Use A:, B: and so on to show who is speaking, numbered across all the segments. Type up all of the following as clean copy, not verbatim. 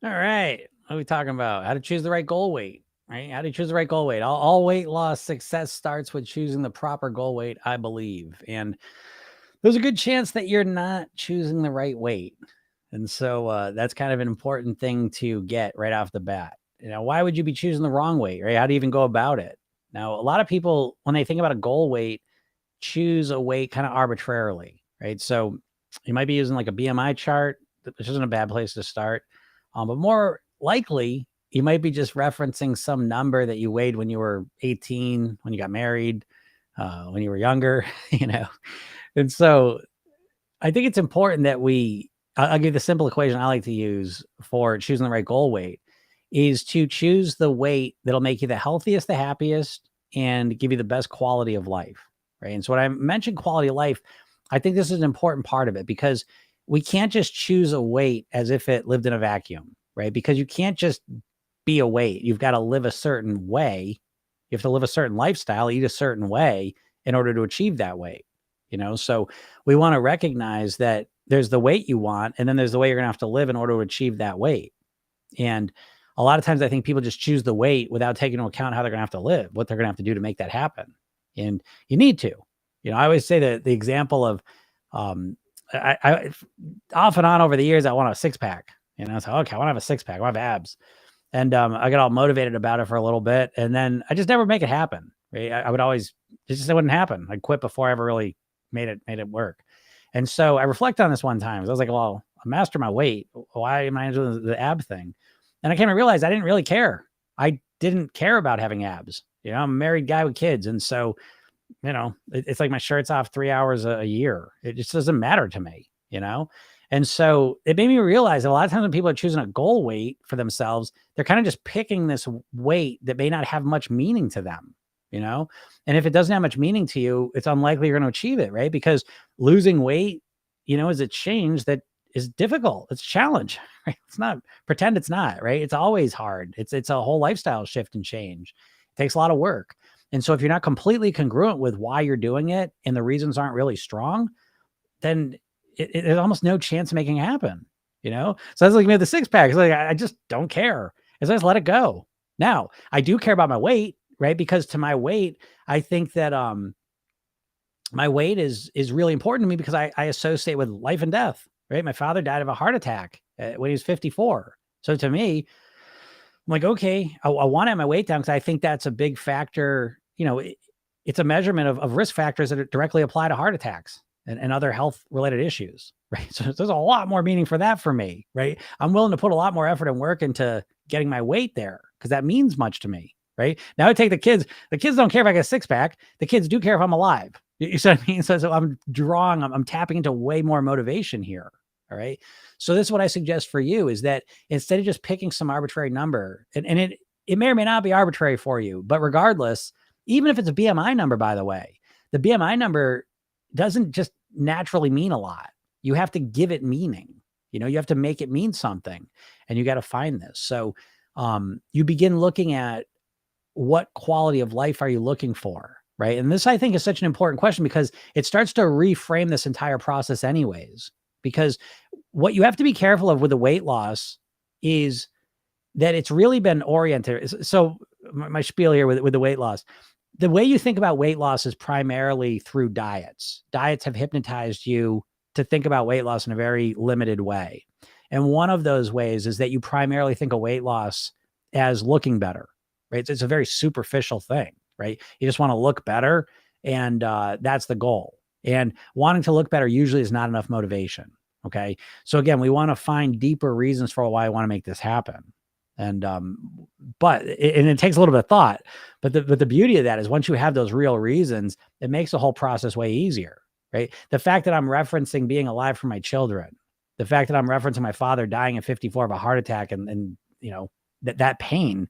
A: All right. What are we talking about? How to choose the right goal weight, right? How to choose the right goal weight. All weight loss success starts with choosing the proper goal weight, I believe. And there's a good chance that you're not choosing the right weight. And so that's kind of an important thing to get right off the bat. Why would you be choosing the wrong weight, right? How do you even go about it? Now, a lot of people, when they think about a goal weight, choose a weight kind of arbitrarily, right? So you might be using like a BMI chart, which isn't a bad place to start. But more likely, you might be just referencing some number that you weighed when you were 18, when you got married, when you were younger, you know. And so I think it's important that I'll give you the simple equation I like to use for choosing the right goal weight is to choose the weight that'll make you the healthiest, the happiest, and give you the best quality of life. Right. And so when I mentioned quality of life, I think this is an important part of it because we can't just choose a weight as if it lived in a vacuum, right? Because you can't just be a weight. You've got to live a certain way. You have to live a certain lifestyle, eat a certain way in order to achieve that weight. So we want to recognize that there's the weight you want, and then there's the way you're going to have to live in order to achieve that weight. And a lot of times I think people just choose the weight without taking into account how they're going to have to live, what they're going to have to do to make that happen. And you need to. I always say that the example of, I off and on over the years, I want a six pack. So okay, I want to have a six pack. I want to have abs, and I got all motivated about it for a little bit, and then I just never make it happen. Right? I would always it wouldn't happen. I'd quit before I ever really made it work. And so I reflect on this one time. I was like, well, I master my weight. Why am I doing the ab thing? And I came to realize I didn't really care. I didn't care about having abs. I'm a married guy with kids. And so, it's like my shirt's off 3 hours a year. It just doesn't matter to me, And so it made me realize that a lot of times when people are choosing a goal weight for themselves, they're kind of just picking this weight that may not have much meaning to them, And if it doesn't have much meaning to you, it's unlikely you're going to achieve it, right? Because losing weight, is a change that is difficult. It's a challenge, right? It's not pretend it's not, right? It's always hard. It's a whole lifestyle shift and change. It takes a lot of work. And so if you're not completely congruent with why you're doing it and the reasons aren't really strong, then there's almost no chance of making it happen, So that's like me with the six pack. It's like, I just don't care. It's just let it go. Now I do care about my weight, right? Because to my weight, I think that, my weight is really important to me because I associate with life and death, right? My father died of a heart attack when he was 54. So to me, I'm like, okay, I want to have my weight down because I think that's a big factor. It's a measurement of risk factors that directly apply to heart attacks and other health related issues, right? So there's a lot more meaning for that for me, right? I'm willing to put a lot more effort and work into getting my weight there because that means much to me, right? Now I take the kids. The kids don't care if I get a six pack. The kids do care if I'm alive. You see what I mean? So I'm tapping into way more motivation here. All right. So this is what I suggest for you is that instead of just picking some arbitrary number, and it may or may not be arbitrary for you, but regardless, even if it's a BMI number, by the way, the BMI number doesn't just naturally mean a lot. You have to give it meaning. You have to make it mean something, and you got to find this. So you begin looking at what quality of life are you looking for? Right. And this, I think, is such an important question because it starts to reframe this entire process anyways, because what you have to be careful of with the weight loss is that it's really been oriented. So my spiel here with the weight loss, the way you think about weight loss is primarily through diets. Diets have hypnotized you to think about weight loss in a very limited way. And one of those ways is that you primarily think of weight loss as looking better, right? It's a very superficial thing, right? You just want to look better, and that's the goal. And wanting to look better usually is not enough motivation. Okay. So again, we want to find deeper reasons for why I want to make this happen. And, it takes a little bit of thought, but the beauty of that is once you have those real reasons, it makes the whole process way easier, right? The fact that I'm referencing being alive for my children, the fact that I'm referencing my father dying at 54 of a heart attack and that pain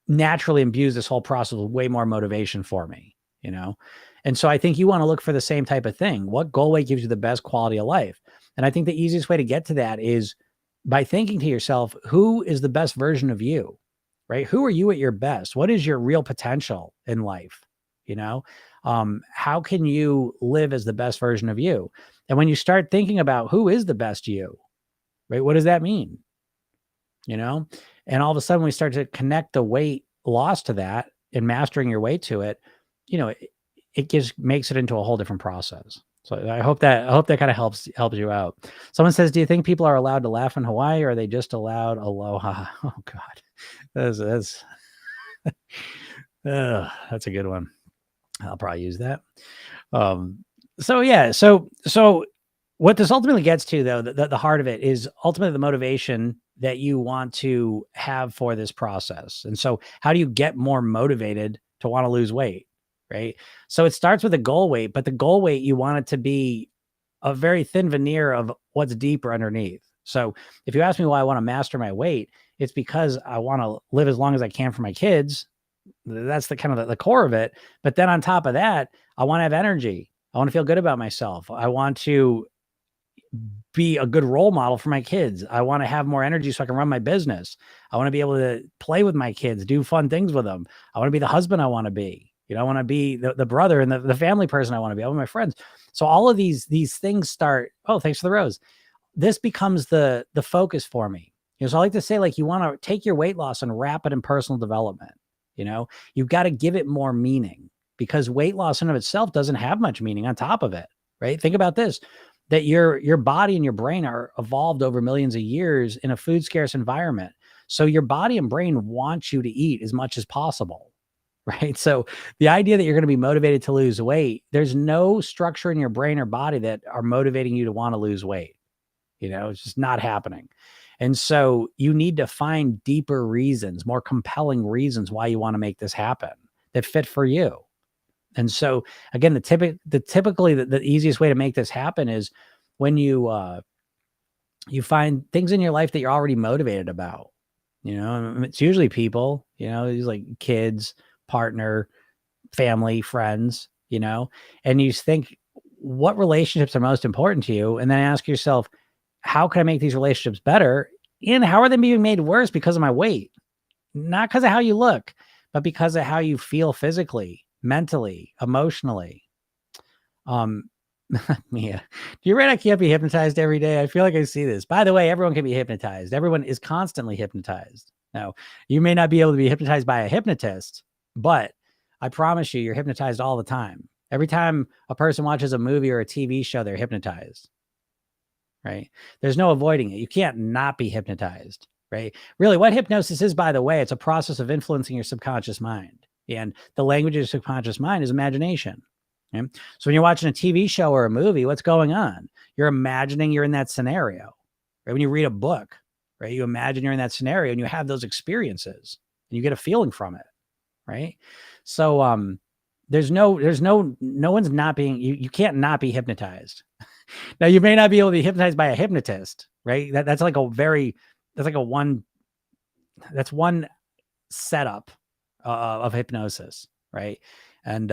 A: naturally imbues this whole process with way more motivation for me, And so I think you want to look for the same type of thing. What goal weight gives you the best quality of life? And I think the easiest way to get to that is by thinking to yourself, who is the best version of you, right? Who are you at your best? What is your real potential in life? How can you live as the best version of you? And when you start thinking about who is the best you, right? What does that mean? you know? And all of a sudden we start to connect the weight loss to that and mastering your way to it, it just makes it into a whole different process. So I hope that kind of helps you out. Someone says, "Do you think people are allowed to laugh in Hawaii, or are they just allowed aloha?" Oh God, that's that's a good one. I'll probably use that. Um, so yeah, so what this ultimately gets to, though, the heart of it is ultimately the motivation that you want to have for this process. And so, how do you get more motivated to want to lose weight? Right. So it starts with a goal weight, but the goal weight, you want it to be a very thin veneer of what's deeper underneath. So if you ask me why I want to master my weight, it's because I want to live as long as I can for my kids. That's the kind of the core of it. But then on top of that, I want to have energy. I want to feel good about myself. I want to be a good role model for my kids. I want to have more energy so I can run my business. I want to be able to play with my kids, do fun things with them. I want to be the husband I want to be. I want to be the brother and the family person I want to be. I want my friends. So all of these things start. Oh, thanks for the rose. This becomes the focus for me. So I like to say, like, you want to take your weight loss and wrap it in personal development. You've got to give it more meaning, because weight loss in of itself doesn't have much meaning on top of it, right? Think about this, that your body and your brain are evolved over millions of years in a food scarce environment. So your body and brain want you to eat as much as possible, right? So the idea that you're going to be motivated to lose weight, there's no structure in your brain or body that are motivating you to want to lose weight. It's just not happening. And so you need to find deeper reasons, more compelling reasons why you want to make this happen that fit for you. And so again, typically the easiest way to make this happen is when you find things in your life that you're already motivated about. It's usually people, these like kids, partner, family, friends, and you think, what relationships are most important to you? And then ask yourself, how can I make these relationships better? And how are they being made worse because of my weight? Not because of how you look, but because of how you feel physically, mentally, emotionally. Mia, do you read I can't be hypnotized every day? I feel like I see this. By the way, everyone can be hypnotized. Everyone is constantly hypnotized. Now, you may not be able to be hypnotized by a hypnotist, but I promise you, you're hypnotized all the time. Every time a person watches a movie or a TV show, they're hypnotized. Right? There's no avoiding it. You can't not be hypnotized, right? Really, what hypnosis is, by the way, it's a process of influencing your subconscious mind. And the language of your subconscious mind is imagination. Okay? So when you're watching a TV show or a movie, what's going on? You're imagining you're in that scenario. Right? When you read a book, right? You imagine you're in that scenario and you have those experiences and you get a feeling from it. Right? So there's no one's not being, you can't not be hypnotized. Now, you may not be able to be hypnotized by a hypnotist, right? That's one setup of hypnosis, right? And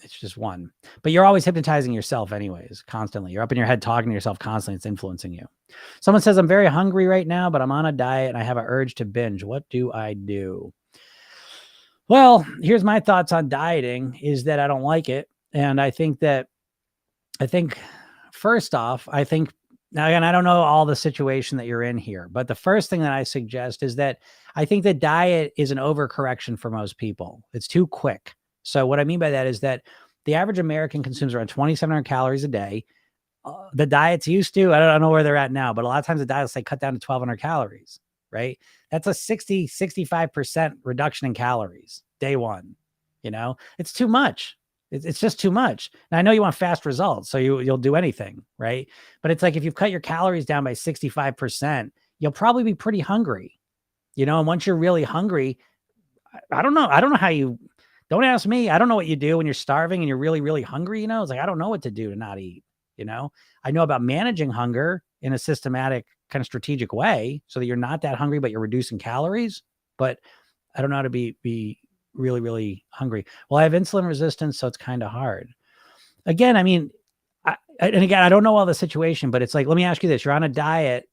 A: it's just one. But you're always hypnotizing yourself anyways, constantly. You're up in your head talking to yourself constantly. It's influencing you. Someone says, I'm very hungry right now, but I'm on a diet and I have an urge to binge. What do I do? Well, here's my thoughts on dieting is that I don't like it. And I think first off, now again, I don't know all the situation that you're in here, but the first thing that I suggest is that I think that diet is an overcorrection for most people. It's too quick. So what I mean by that is that the average American consumes around 2,700 calories a day. The diets used to, I don't know where they're at now, but a lot of times the diets say cut down to 1,200 calories, right? That's a 65% reduction in calories day one. It's too much. It's just too much. And I know you want fast results, so you'll do anything, right? But it's like, if you've cut your calories down by 65%, you'll probably be pretty hungry, and once you're really hungry, I don't know. I don't know how you, don't ask me. I don't know what you do when you're starving and you're really, really hungry. It's like, I don't know what to do to not eat. I know about managing hunger in a systematic kind of strategic way so that you're not that hungry, but you're reducing calories. But I don't know how to be really, really hungry. Well, I have insulin resistance, so it's kind of hard. Again, I mean, and again, I don't know all the situation, but it's like, let me ask you this. You're on a diet.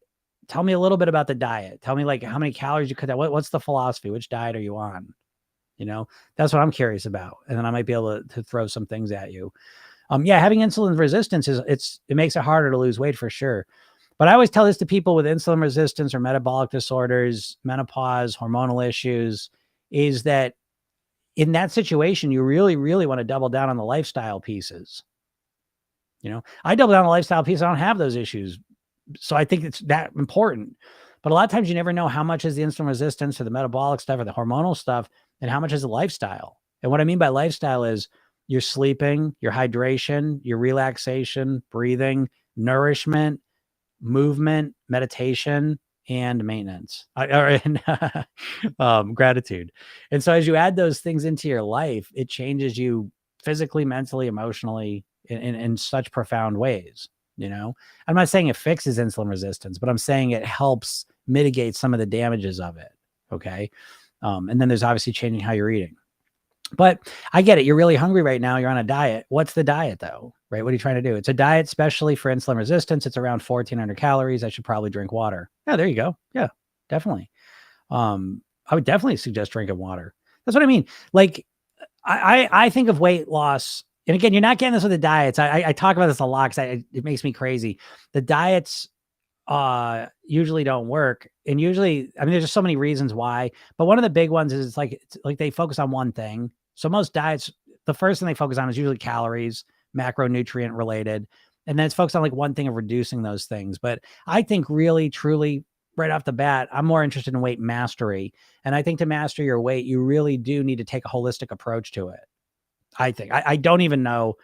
A: Tell me a little bit about the diet. Tell me, like, how many calories you cut out. What's the philosophy? Which diet are you on? That's what I'm curious about. And then I might be able to throw some things at you. Yeah, having insulin resistance it makes it harder to lose weight for sure. But I always tell this to people with insulin resistance or metabolic disorders, menopause, hormonal issues, is that in that situation, you really, really want to double down on the lifestyle pieces. I double down on the lifestyle piece. I don't have those issues. So I think it's that important. But a lot of times you never know how much is the insulin resistance or the metabolic stuff or the hormonal stuff and how much is the lifestyle. And what I mean by lifestyle is your sleeping, your hydration, your relaxation, breathing, nourishment, movement, meditation, and maintenance, gratitude. And so as you add those things into your life, it changes you physically, mentally, emotionally in such profound ways. I'm not saying it fixes insulin resistance, but I'm saying it helps mitigate some of the damages of it. Okay. And then there's obviously changing how you're eating. But I get it. You're really hungry right now. You're on a diet. What's the diet though? Right? What are you trying to do? It's a diet, especially for insulin resistance. It's around 1,400 calories. I should probably drink water. Yeah, there you go. Yeah, definitely. I would definitely suggest drinking water. That's what I mean. Like, I think of weight loss, and again, you're not getting this with the diets. I talk about this a lot because it makes me crazy. The diets usually don't work, and usually, I mean, there's just so many reasons why. But one of the big ones is it's like they focus on one thing. So most diets, the first thing they focus on is usually calories, macronutrient related, and then it's focused on like one thing of reducing those things. But I think really, truly, right off the bat, I'm more interested in weight mastery. And I think to master your weight, you really do need to take a holistic approach to it. I think I don't even know.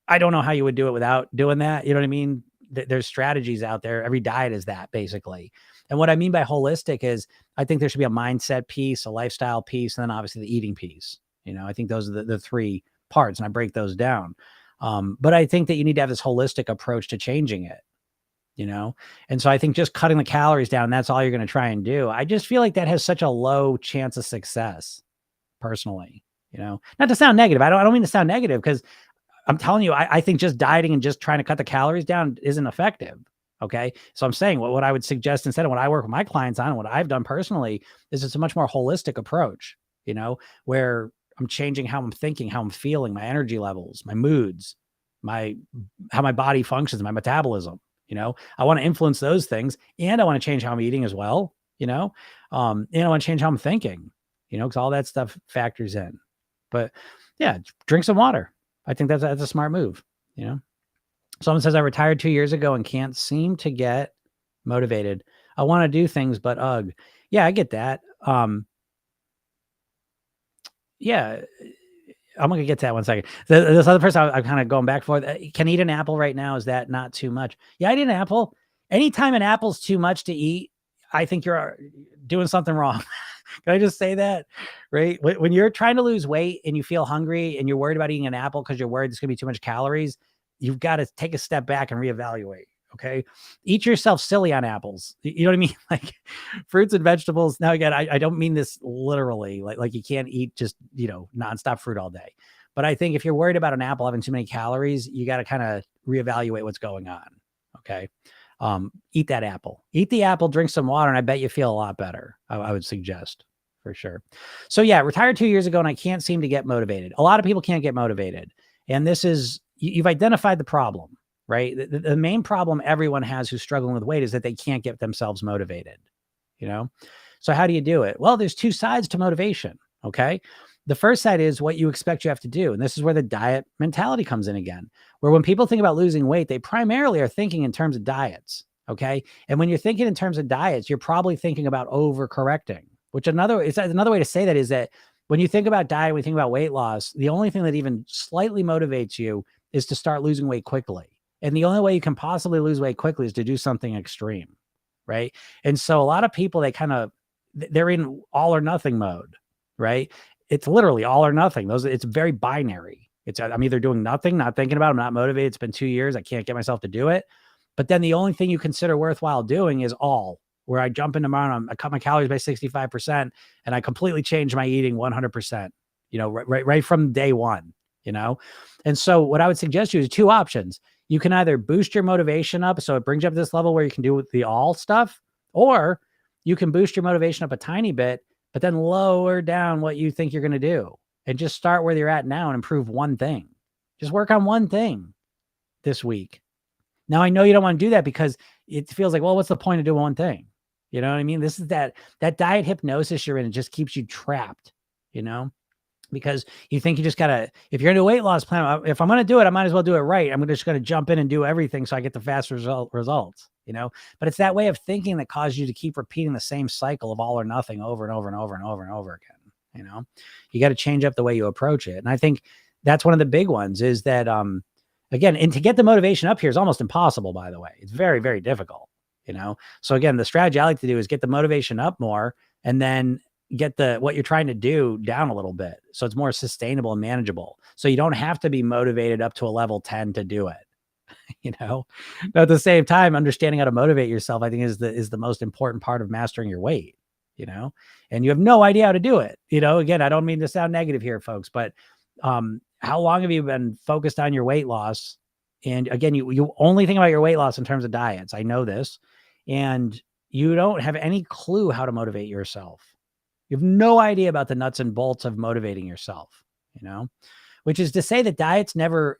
A: I don't know how you would do it without doing that. You know what I mean? There's strategies out there. Every diet is that basically. And what I mean by holistic is I think there should be a mindset piece, a lifestyle piece, and then obviously the eating piece. I think those are the three parts, and I break those down. But I think that you need to have this holistic approach to changing it. And so I think just cutting the calories down, that's all you're going to try and do. I just feel like that has such a low chance of success personally, not to sound negative. I don't mean to sound negative, because I'm telling you, I think just dieting and just trying to cut the calories down isn't effective. Okay. So I'm saying what I would suggest instead of what I work with my clients on, and what I've done personally, is it's a much more holistic approach, where I'm changing how I'm thinking, how I'm feeling, my energy levels, my moods, how my body functions, my metabolism. I want to influence those things, and I want to change how I'm eating as well. And I want to change how I'm thinking, because all that stuff factors in. But yeah, drink some water. I think that's a smart move. Someone says, I retired 2 years ago and can't seem to get motivated. I want to do things, but ugh. Yeah, I get that. Yeah, I'm going to get to that one second. This other person, I'm kind of going back and forth. Can eat an apple right now. Is that not too much? Yeah, I eat an apple. Anytime an apple's too much to eat, I think you're doing something wrong. Can I just say that? Right? When you're trying to lose weight and you feel hungry and you're worried about eating an apple because you're worried it's going to be too much calories, you've got to take a step back and reevaluate. Okay. Eat yourself silly on apples. You know what I mean? Like fruits and vegetables. Now, again, I don't mean this literally, like you can't eat just, nonstop fruit all day. But I think if you're worried about an apple having too many calories, you got to kind of reevaluate what's going on. Okay. Eat that apple, eat the apple, drink some water, and I bet you feel a lot better. I would suggest for sure. So yeah, retired 2 years ago and I can't seem to get motivated. A lot of people can't get motivated. And this is, you've identified the problem, right? The main problem everyone has who's struggling with weight is that they can't get themselves motivated, So how do you do it? Well, there's two sides to motivation. Okay. The first side is what you expect you have to do. And this is where the diet mentality comes in again, where when people think about losing weight, they primarily are thinking in terms of diets. Okay. And when you're thinking in terms of diets, you're probably thinking about overcorrecting, which another way to say that is that when you think about diet, when you think about weight loss, the only thing that even slightly motivates you is to start losing weight quickly. And the only way you can possibly lose weight quickly is to do something extreme. Right. And so a lot of people, they're in all or nothing mode, right? It's literally all or nothing. It's very binary. I'm either doing nothing, not thinking about it, I'm not motivated. It's been 2 years. I can't get myself to do it. But then the only thing you consider worthwhile doing is all, where I jump in tomorrow and I cut my calories by 65% and I completely change my eating 100%, right from day one, And so what I would suggest you is two options. You can either boost your motivation up, so it brings you up to this level where you can do the all stuff, or you can boost your motivation up a tiny bit, but then lower down what you think you're going to do and just start where you're at now and improve one thing. Just work on one thing this week. Now I know you don't want to do that because it feels like, well, what's the point of doing one thing? You know what I mean? This is that diet hypnosis you're in. It just keeps you trapped, you know, because you think you just gotta, if you're into a weight loss plan, if I'm going to do it, I might as well do it right. I'm just going to jump in and do everything so I get the fast results, you know, but it's that way of thinking that causes you to keep repeating the same cycle of all or nothing over and over and over and over and over again. You know, you got to change up the way you approach it. And I think that's one of the big ones is that, again, and to get the motivation up here is almost impossible, by the way. It's very, very difficult, you know? So again, the strategy I like to do is get the motivation up more and then get what you're trying to do down a little bit. So it's more sustainable and manageable. So you don't have to be motivated up to a level 10 to do it, you know? But at the same time, understanding how to motivate yourself, I think is the most important part of mastering your weight, you know? And you have no idea how to do it. You know, again, I don't mean to sound negative here, folks, but how long have you been focused on your weight loss? And again, you only think about your weight loss in terms of diets. I know this. And you don't have any clue how to motivate yourself. You have no idea about the nuts and bolts of motivating yourself, you know, which is to say that diets are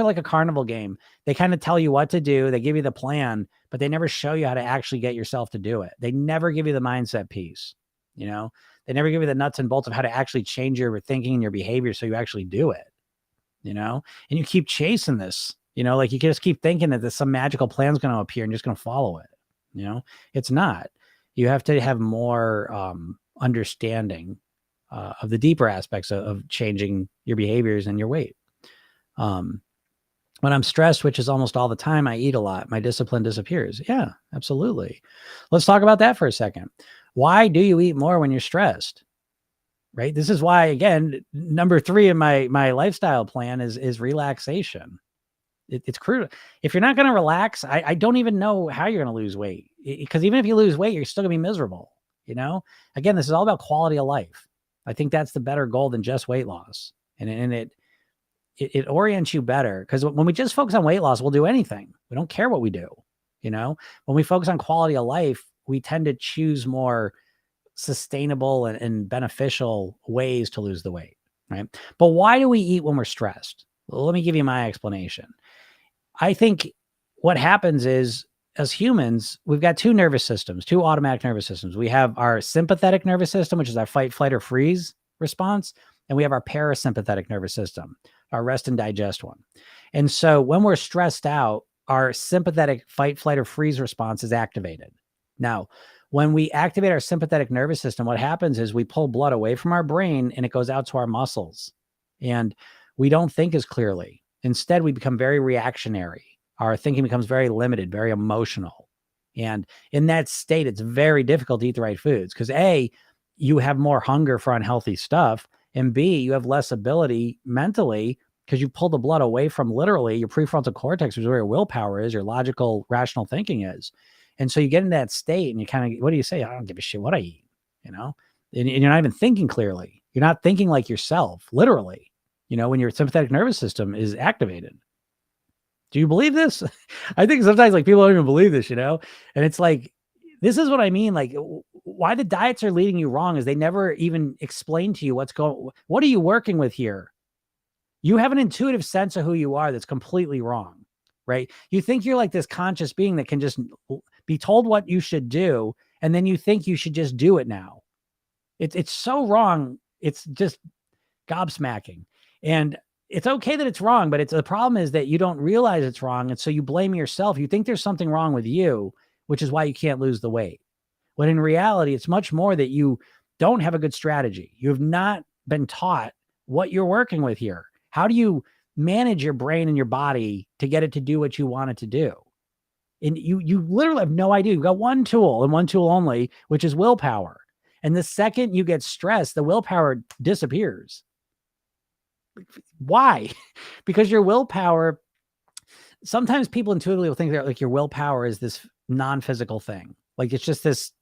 A: like a carnival game. They kind of tell you what to do. They give you the plan, but they never show you how to actually get yourself to do it. They never give you the mindset piece, you know. They never give you the nuts and bolts of how to actually change your thinking and your behavior so you actually do it, you know? And you keep chasing this, you know, like you can just keep thinking that there's some magical plan is going to appear and you're just going to follow it, you know? It's not. You have to have more understanding of the deeper aspects of changing your behaviors and your weight. When I'm stressed, which is almost all the time, I eat a lot. My discipline disappears. Yeah, absolutely. Let's talk about that for a second. Why do you eat more when you're stressed? Right? This is why, again, number 3 in my lifestyle plan is relaxation. It's crucial. If you're not going to relax, I don't even know how you're going to lose weight, because even if you lose weight, you're still going to be miserable. You know, again, this is all about quality of life. I think that's the better goal than just weight loss. And it orients you better, because when we just focus on weight loss, we'll do anything. We don't care what we do. You know, when we focus on quality of life, we tend to choose more sustainable and beneficial ways to lose the weight, right? But why do we eat when we're stressed? Well, let me give you my explanation. I think what happens is, as humans, we've got 2 nervous systems, 2 automatic nervous systems. We have our sympathetic nervous system, which is our fight, flight, or freeze response. And we have our parasympathetic nervous system, our rest and digest one. And so when we're stressed out, our sympathetic fight, flight, or freeze response is activated. Now, when we activate our sympathetic nervous system, what happens is we pull blood away from our brain and it goes out to our muscles. And we don't think as clearly. Instead, we become very reactionary. Our thinking becomes very limited, very emotional. And in that state, it's very difficult to eat the right foods because A, you have more hunger for unhealthy stuff. And B, you have less ability mentally because you pull the blood away from literally your prefrontal cortex, which is where your willpower is, your logical, rational thinking is. And so you get in that state and you kind of, what do you say? I don't give a shit what I eat, you know? And you're not even thinking clearly. You're not thinking like yourself, literally, you know, when your sympathetic nervous system is activated. Do you believe this? I think sometimes like people don't even believe this, you know? And it's like, this is what I mean. Like why the diets are leading you wrong is they never even explain to you what are you working with here? You have an intuitive sense of who you are that's completely wrong, right? You think you're like this conscious being that can just be told what you should do. And then you think you should just do it now. It's so wrong. It's just gobsmacking. And it's okay that it's wrong, but the problem is that you don't realize it's wrong. And so you blame yourself. You think there's something wrong with you, which is why you can't lose the weight. When in reality, it's much more that you don't have a good strategy. You have not been taught what you're working with here. How do you manage your brain and your body to get it to do what you want it to do? And you literally have no idea. You've got one tool and one tool only, which is willpower. And the second you get stressed, the willpower disappears. Why? Because your willpower, sometimes people intuitively will think that like your willpower is this non-physical thing. Like it's just this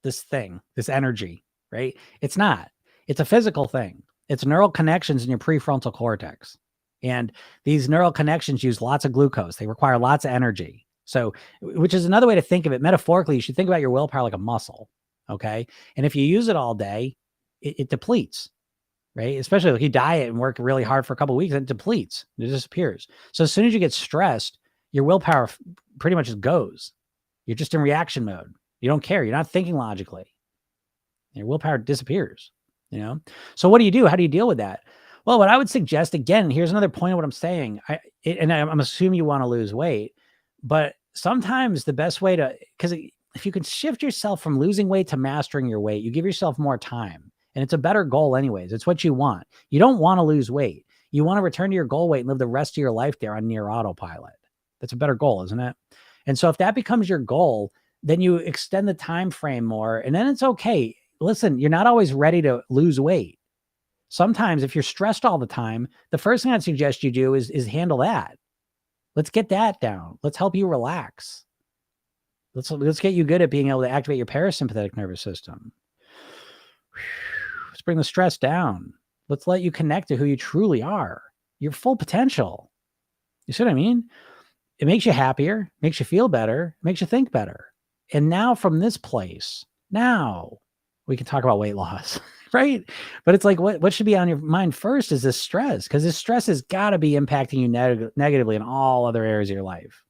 A: thing, this energy, right? It's not. It's a physical thing. It's neural connections in your prefrontal cortex. And these neural connections use lots of glucose. They require lots of energy. So, which is another way to think of it. Metaphorically, you should think about your willpower like a muscle. Okay. And if you use it all day, it depletes, right? Especially if you diet and work really hard for a couple of weeks, it depletes, it disappears. So as soon as you get stressed, your willpower pretty much just goes. You're just in reaction mode. You don't care. You're not thinking logically. Your willpower disappears, you know? So what do you do? How do you deal with that? Well, what I would suggest, again, here's another point of what I'm saying. I'm assuming you want to lose weight, but sometimes the best way to, because if you can shift yourself from losing weight to mastering your weight, you give yourself more time. And it's a better goal anyways. It's what you want. You don't want to lose weight. You want to return to your goal weight and live the rest of your life there on near autopilot. That's a better goal, isn't it? And so if that becomes your goal, then you extend the time frame more, and then it's okay. Listen, you're not always ready to lose weight. Sometimes if you're stressed all the time, the first thing I'd suggest you do is handle that. Let's get that down. Let's help you relax. Let's get you good at being able to activate your parasympathetic nervous system. Let's bring the stress down. Let's let you connect to who you truly are, your full potential. You see what I mean? It makes you happier, makes you feel better, makes you think better. And now from this place, now we can talk about weight loss, right? But it's like, what should be on your mind first is this stress, because this stress has got to be impacting you negatively in all other areas of your life.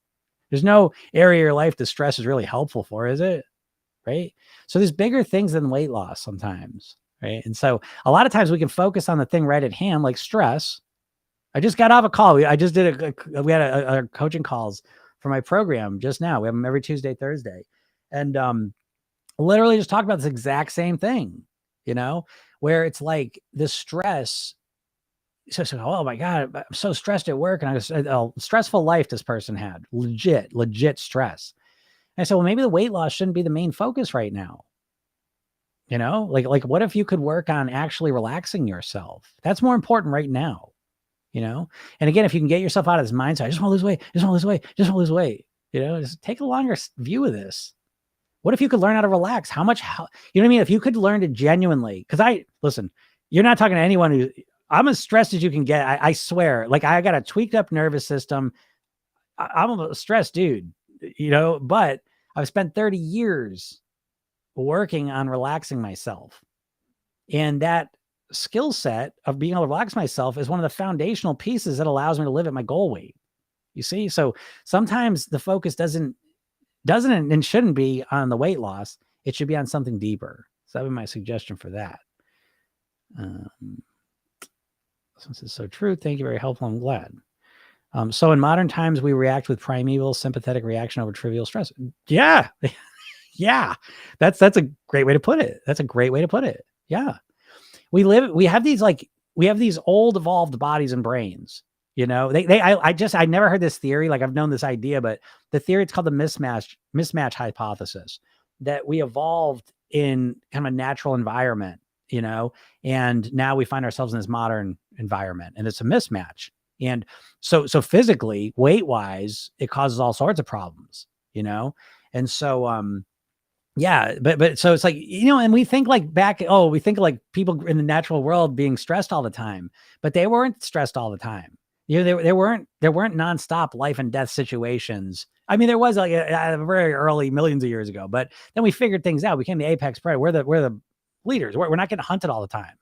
A: There's no area of your life that stress is really helpful for, is it? Right? So there's bigger things than weight loss sometimes, right? And so a lot of times we can focus on the thing right at hand, like stress. I just got off a call. I just did we had a coaching calls for my program just now. We have them every Tuesday, Thursday. And literally just talked about this exact same thing, you know, where it's like the stress. So, oh my God, I'm so stressed at work. And I said, oh, stressful life this person had, legit stress. And I said, well, maybe the weight loss shouldn't be the main focus right now. You know, like what if you could work on actually relaxing yourself? That's more important right now, you know? And again, if you can get yourself out of this mindset, I just want to lose weight, just want to lose weight, just want to lose weight, you know, just take a longer view of this. What if you could learn how to relax? You know what I mean? If you could learn to genuinely, because listen, you're not talking to anyone who, I'm as stressed as you can get. I swear, like I got a tweaked up nervous system. I'm a stressed dude, you know, but I've spent 30 years working on relaxing myself. And that skill set of being able to relax myself is one of the foundational pieces that allows me to live at my goal weight. You see? So sometimes the focus doesn't and shouldn't be on the weight loss. It should be on something deeper. So that would be my suggestion for that. This is so true. Thank you. Very helpful. I'm glad. So in modern times, we react with primeval sympathetic reaction over trivial stress. Yeah. Yeah. That's a great way to put it. That's a great way to put it. Yeah. We have these old evolved bodies and brains. You know, I never heard this theory. Like I've known this idea, but the theory, it's called the mismatch hypothesis, that we evolved in kind of a natural environment, you know, and now we find ourselves in this modern environment and it's a mismatch. And so physically, weight wise, it causes all sorts of problems, you know? And so, yeah, but so it's like, you know, and we think like we think like people in the natural world being stressed all the time, but they weren't stressed all the time. You know, there weren't nonstop life and death situations. I mean, there was like a very early millions of years ago, but then we figured things out. We became the apex predator. We're the leaders. We're not getting hunted all the time.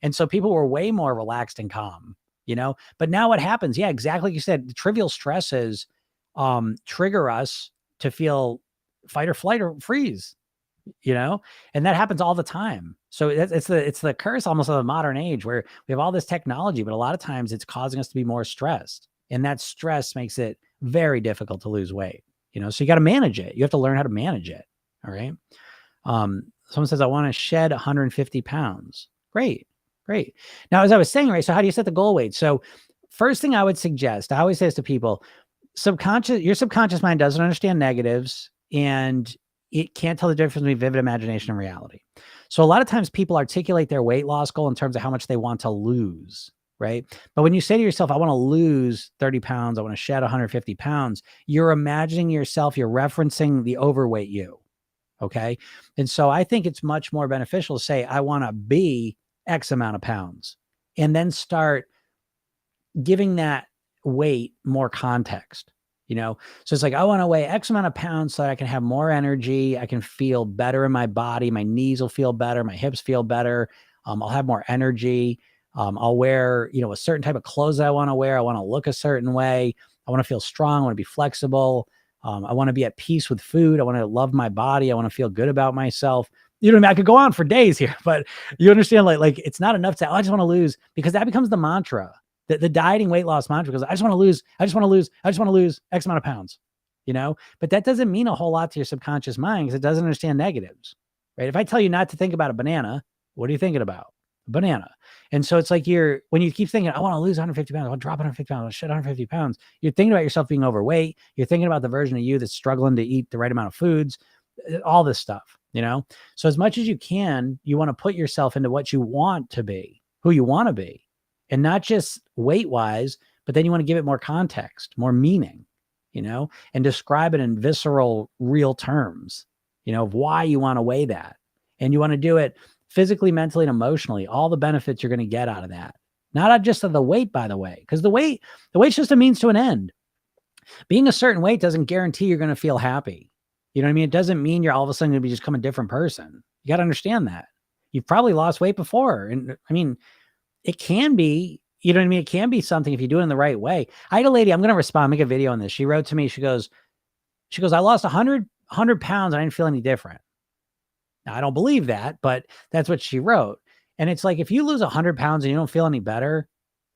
A: And so people were way more relaxed and calm, you know, but now what happens? Yeah, exactly. Like you said, the trivial stresses trigger us to feel fight or flight or freeze, you know, and that happens all the time. So it's the curse almost of the modern age where we have all this technology, but a lot of times it's causing us to be more stressed, and that stress makes it very difficult to lose weight, you know, so you got to manage it. You have to learn how to manage it. All right. Someone says, I want to shed 150 pounds. Great. Now, as I was saying, right. So how do you set the goal weight? So first thing I would suggest, I always say this to people, your subconscious mind doesn't understand negatives, and it can't tell the difference between vivid imagination and reality. So a lot of times people articulate their weight loss goal in terms of how much they want to lose, right? But when you say to yourself, I want to lose 30 pounds, I want to shed 150 pounds, you're imagining yourself, you're referencing the overweight you, okay? And so I think it's much more beneficial to say, I want to be X amount of pounds, and then start giving that weight more context. You know, so it's like, I want to weigh X amount of pounds so that I can have more energy. I can feel better in my body. My knees will feel better. My hips feel better. I'll have more energy. I'll wear, you know, a certain type of clothes that I want to wear. I want to look a certain way. I want to feel strong. I want to be flexible. I want to be at peace with food. I want to love my body. I want to feel good about myself. You know what I mean? I could go on for days here, but you understand, like it's not enough to, I just want to lose, because that becomes the mantra, the dieting weight loss mantra, because I just want to lose, I just want to lose, I just want to lose X amount of pounds, but that doesn't mean a whole lot to your subconscious mind because it doesn't understand negatives, right? If I tell you not to think about a banana, what are you thinking about? A banana. And so it's like when you keep thinking, I want to lose 150 pounds, I want to drop 150 pounds, I want to shed 150 pounds, you're thinking about yourself being overweight. You're thinking about the version of you that's struggling to eat the right amount of foods, all this stuff, So as much as you can, you want to put yourself into what you want to be, who you want to be, and not just weight wise, but then you want to give it more context, more meaning, and describe it in visceral, real terms, of why you want to weigh that. And you want to do it physically, mentally, and emotionally, all the benefits you're going to get out of that. Not just of the weight, by the way, because the weight's just a means to an end. Being a certain weight doesn't guarantee you're going to feel happy. You know what I mean? It doesn't mean you're all of a sudden going to become a different person. You got to understand that. You've probably lost weight before. And I mean, it can be, it can be something if you do it in the right way. I had a lady, I'm going to respond, make a video on this. She wrote to me, she goes, I lost 100 pounds and I didn't feel any different. Now, I don't believe that, but that's what she wrote. And it's like, if you lose 100 pounds and you don't feel any better,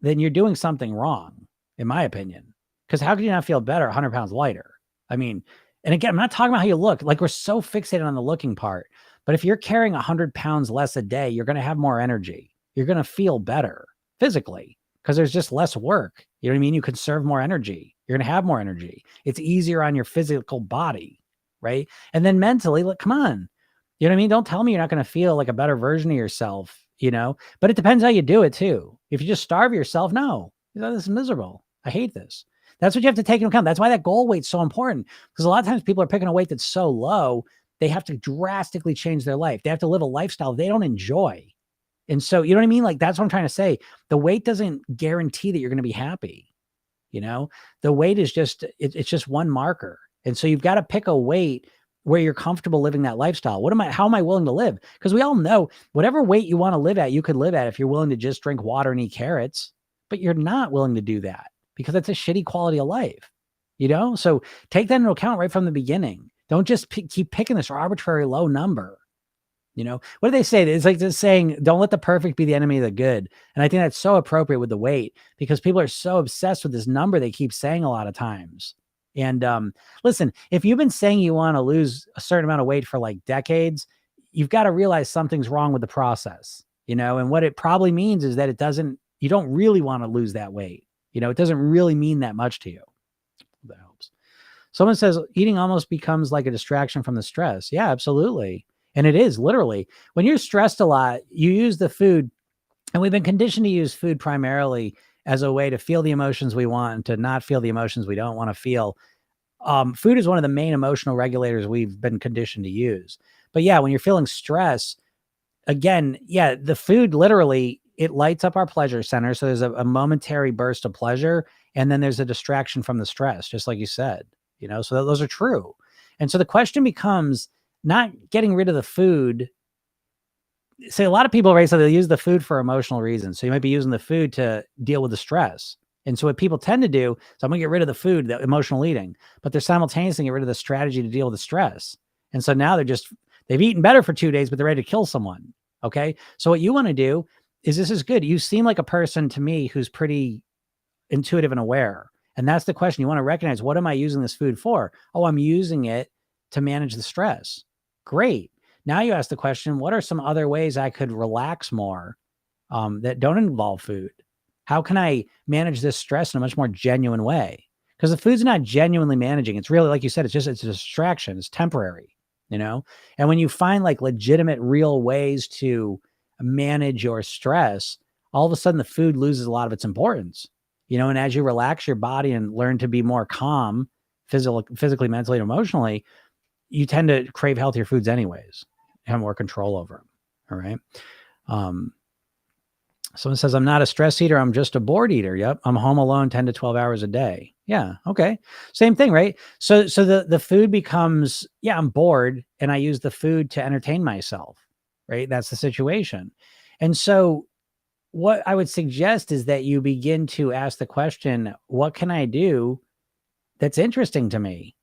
A: then you're doing something wrong, in my opinion. Because how could you not feel better 100 pounds lighter? I mean, and again, I'm not talking about how you look. Like, we're so fixated on the looking part. But if you're carrying 100 pounds less a day, you're going to have more energy. You're going to feel better physically because there's just less work. You know what I mean? You conserve more energy. You're going to have more energy. It's easier on your physical body, right? And then mentally, look, come on. You know what I mean? Don't tell me you're not going to feel like a better version of yourself, but it depends how you do it too. If you just starve yourself, no, this is miserable. I hate this. That's what you have to take into account. That's why that goal weight's so important, because a lot of times people are picking a weight that's so low, they have to drastically change their life. They have to live a lifestyle they don't enjoy. And so, you know what I mean? Like, that's what I'm trying to say. The weight doesn't guarantee that you're going to be happy. The weight is just, it's just one marker. And so you've got to pick a weight where you're comfortable living that lifestyle. How am I willing to live? Because we all know whatever weight you want to live at, you could live at if you're willing to just drink water and eat carrots, but you're not willing to do that because that's a shitty quality of life, So take that into account right from the beginning. Don't just keep picking this arbitrary low number. What do they say? It's like just saying, don't let the perfect be the enemy of the good. And I think that's so appropriate with the weight because people are so obsessed with this number they keep saying a lot of times. And listen, if you've been saying you want to lose a certain amount of weight for like decades, you've got to realize something's wrong with the process, and what it probably means is that you don't really want to lose that weight. It doesn't really mean that much to you. That helps. Someone says eating almost becomes like a distraction from the stress. Yeah, absolutely. And it is literally when you're stressed a lot, you use the food, and we've been conditioned to use food primarily as a way to feel the emotions we want and to not feel the emotions we don't want to feel. Food is one of the main emotional regulators we've been conditioned to use. But yeah, when you're feeling stress, again, yeah, the food literally, it lights up our pleasure center. So there's a momentary burst of pleasure, and then there's a distraction from the stress, just like you said, so those are true. And so the question becomes not getting rid of the food. Say a lot of people, right? So they use the food for emotional reasons. So you might be using the food to deal with the stress. And so what people tend to do, so I'm going to get rid of the food, the emotional eating, but they're simultaneously get rid of the strategy to deal with the stress. And so now they've eaten better for 2 days, but they're ready to kill someone. Okay. So what you want to do is, this is good. You seem like a person to me who's pretty intuitive and aware. And that's the question. You want to recognize, what am I using this food for? Oh, I'm using it to manage the stress. Great. Now you ask the question, what are some other ways I could relax more that don't involve food? How can I manage this stress in a much more genuine way? Because the food's not genuinely managing. It's really, like you said, it's a distraction. It's temporary, And when you find like legitimate, real ways to manage your stress, all of a sudden the food loses a lot of its importance, and as you relax your body and learn to be more calm, physically, mentally, and emotionally, you tend to crave healthier foods anyways, have more control over them. All right. Someone says, I'm not a stress eater. I'm just a bored eater. Yep. I'm home alone 10 to 12 hours a day. Yeah. Okay. Same thing, right? So the food becomes, yeah, I'm bored and I use the food to entertain myself, right? That's the situation. And so what I would suggest is that you begin to ask the question, what can I do that's interesting to me.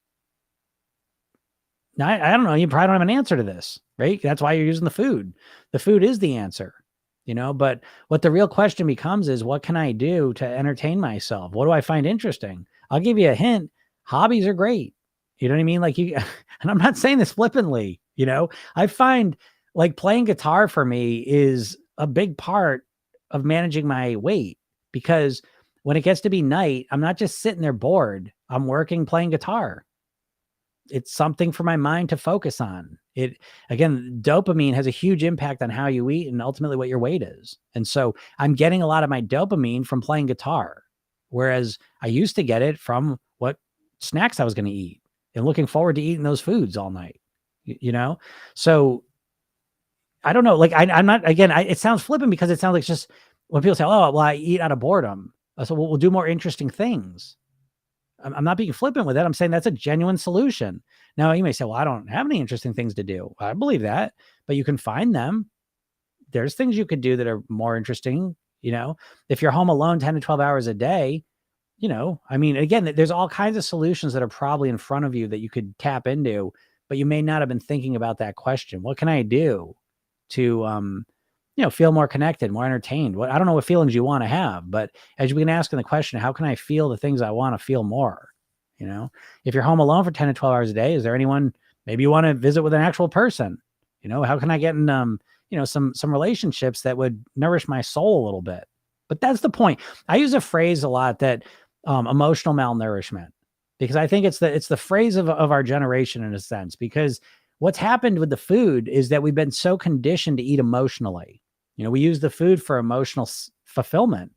A: Now, I don't know. You probably don't have an answer to this, right? That's why you're using the food. The food is the answer, but what the real question becomes is, what can I do to entertain myself? What do I find interesting? I'll give you a hint. Hobbies are great. You know what I mean? Like and I'm not saying this flippantly, I find like playing guitar for me is a big part of managing my weight, because when it gets to be night, I'm not just sitting there bored. I'm working, playing guitar. It's something for my mind to focus on. Again, dopamine has a huge impact on how you eat and ultimately what your weight is. And so I'm getting a lot of my dopamine from playing guitar, whereas I used to get it from what snacks I was going to eat and looking forward to eating those foods all night, So I don't know. Like I'm not, again, it sounds flippant because it sounds like just when people say, oh, well, I eat out of boredom. So we'll do more interesting things. I'm not being flippant with it. I'm saying that's a genuine solution. Now, you may say, well, I don't have any interesting things to do. I believe that, but you can find them. There's things you could do that are more interesting. If you're home alone 10 to 12 hours a day, again, there's all kinds of solutions that are probably in front of you that you could tap into, but you may not have been thinking about that question. What can I do to, feel more connected, more entertained? I don't know what feelings you want to have, but as you've been asking the question, how can I feel the things I want to feel more? If you're home alone for 10 to 12 hours a day, is there anyone maybe you want to visit with an actual person? How can I get in, some relationships that would nourish my soul a little bit? But that's the point. I use a phrase a lot that emotional malnourishment, because I think it's the phrase of our generation in a sense, because what's happened with the food is that we've been so conditioned to eat emotionally. We use the food for emotional fulfillment,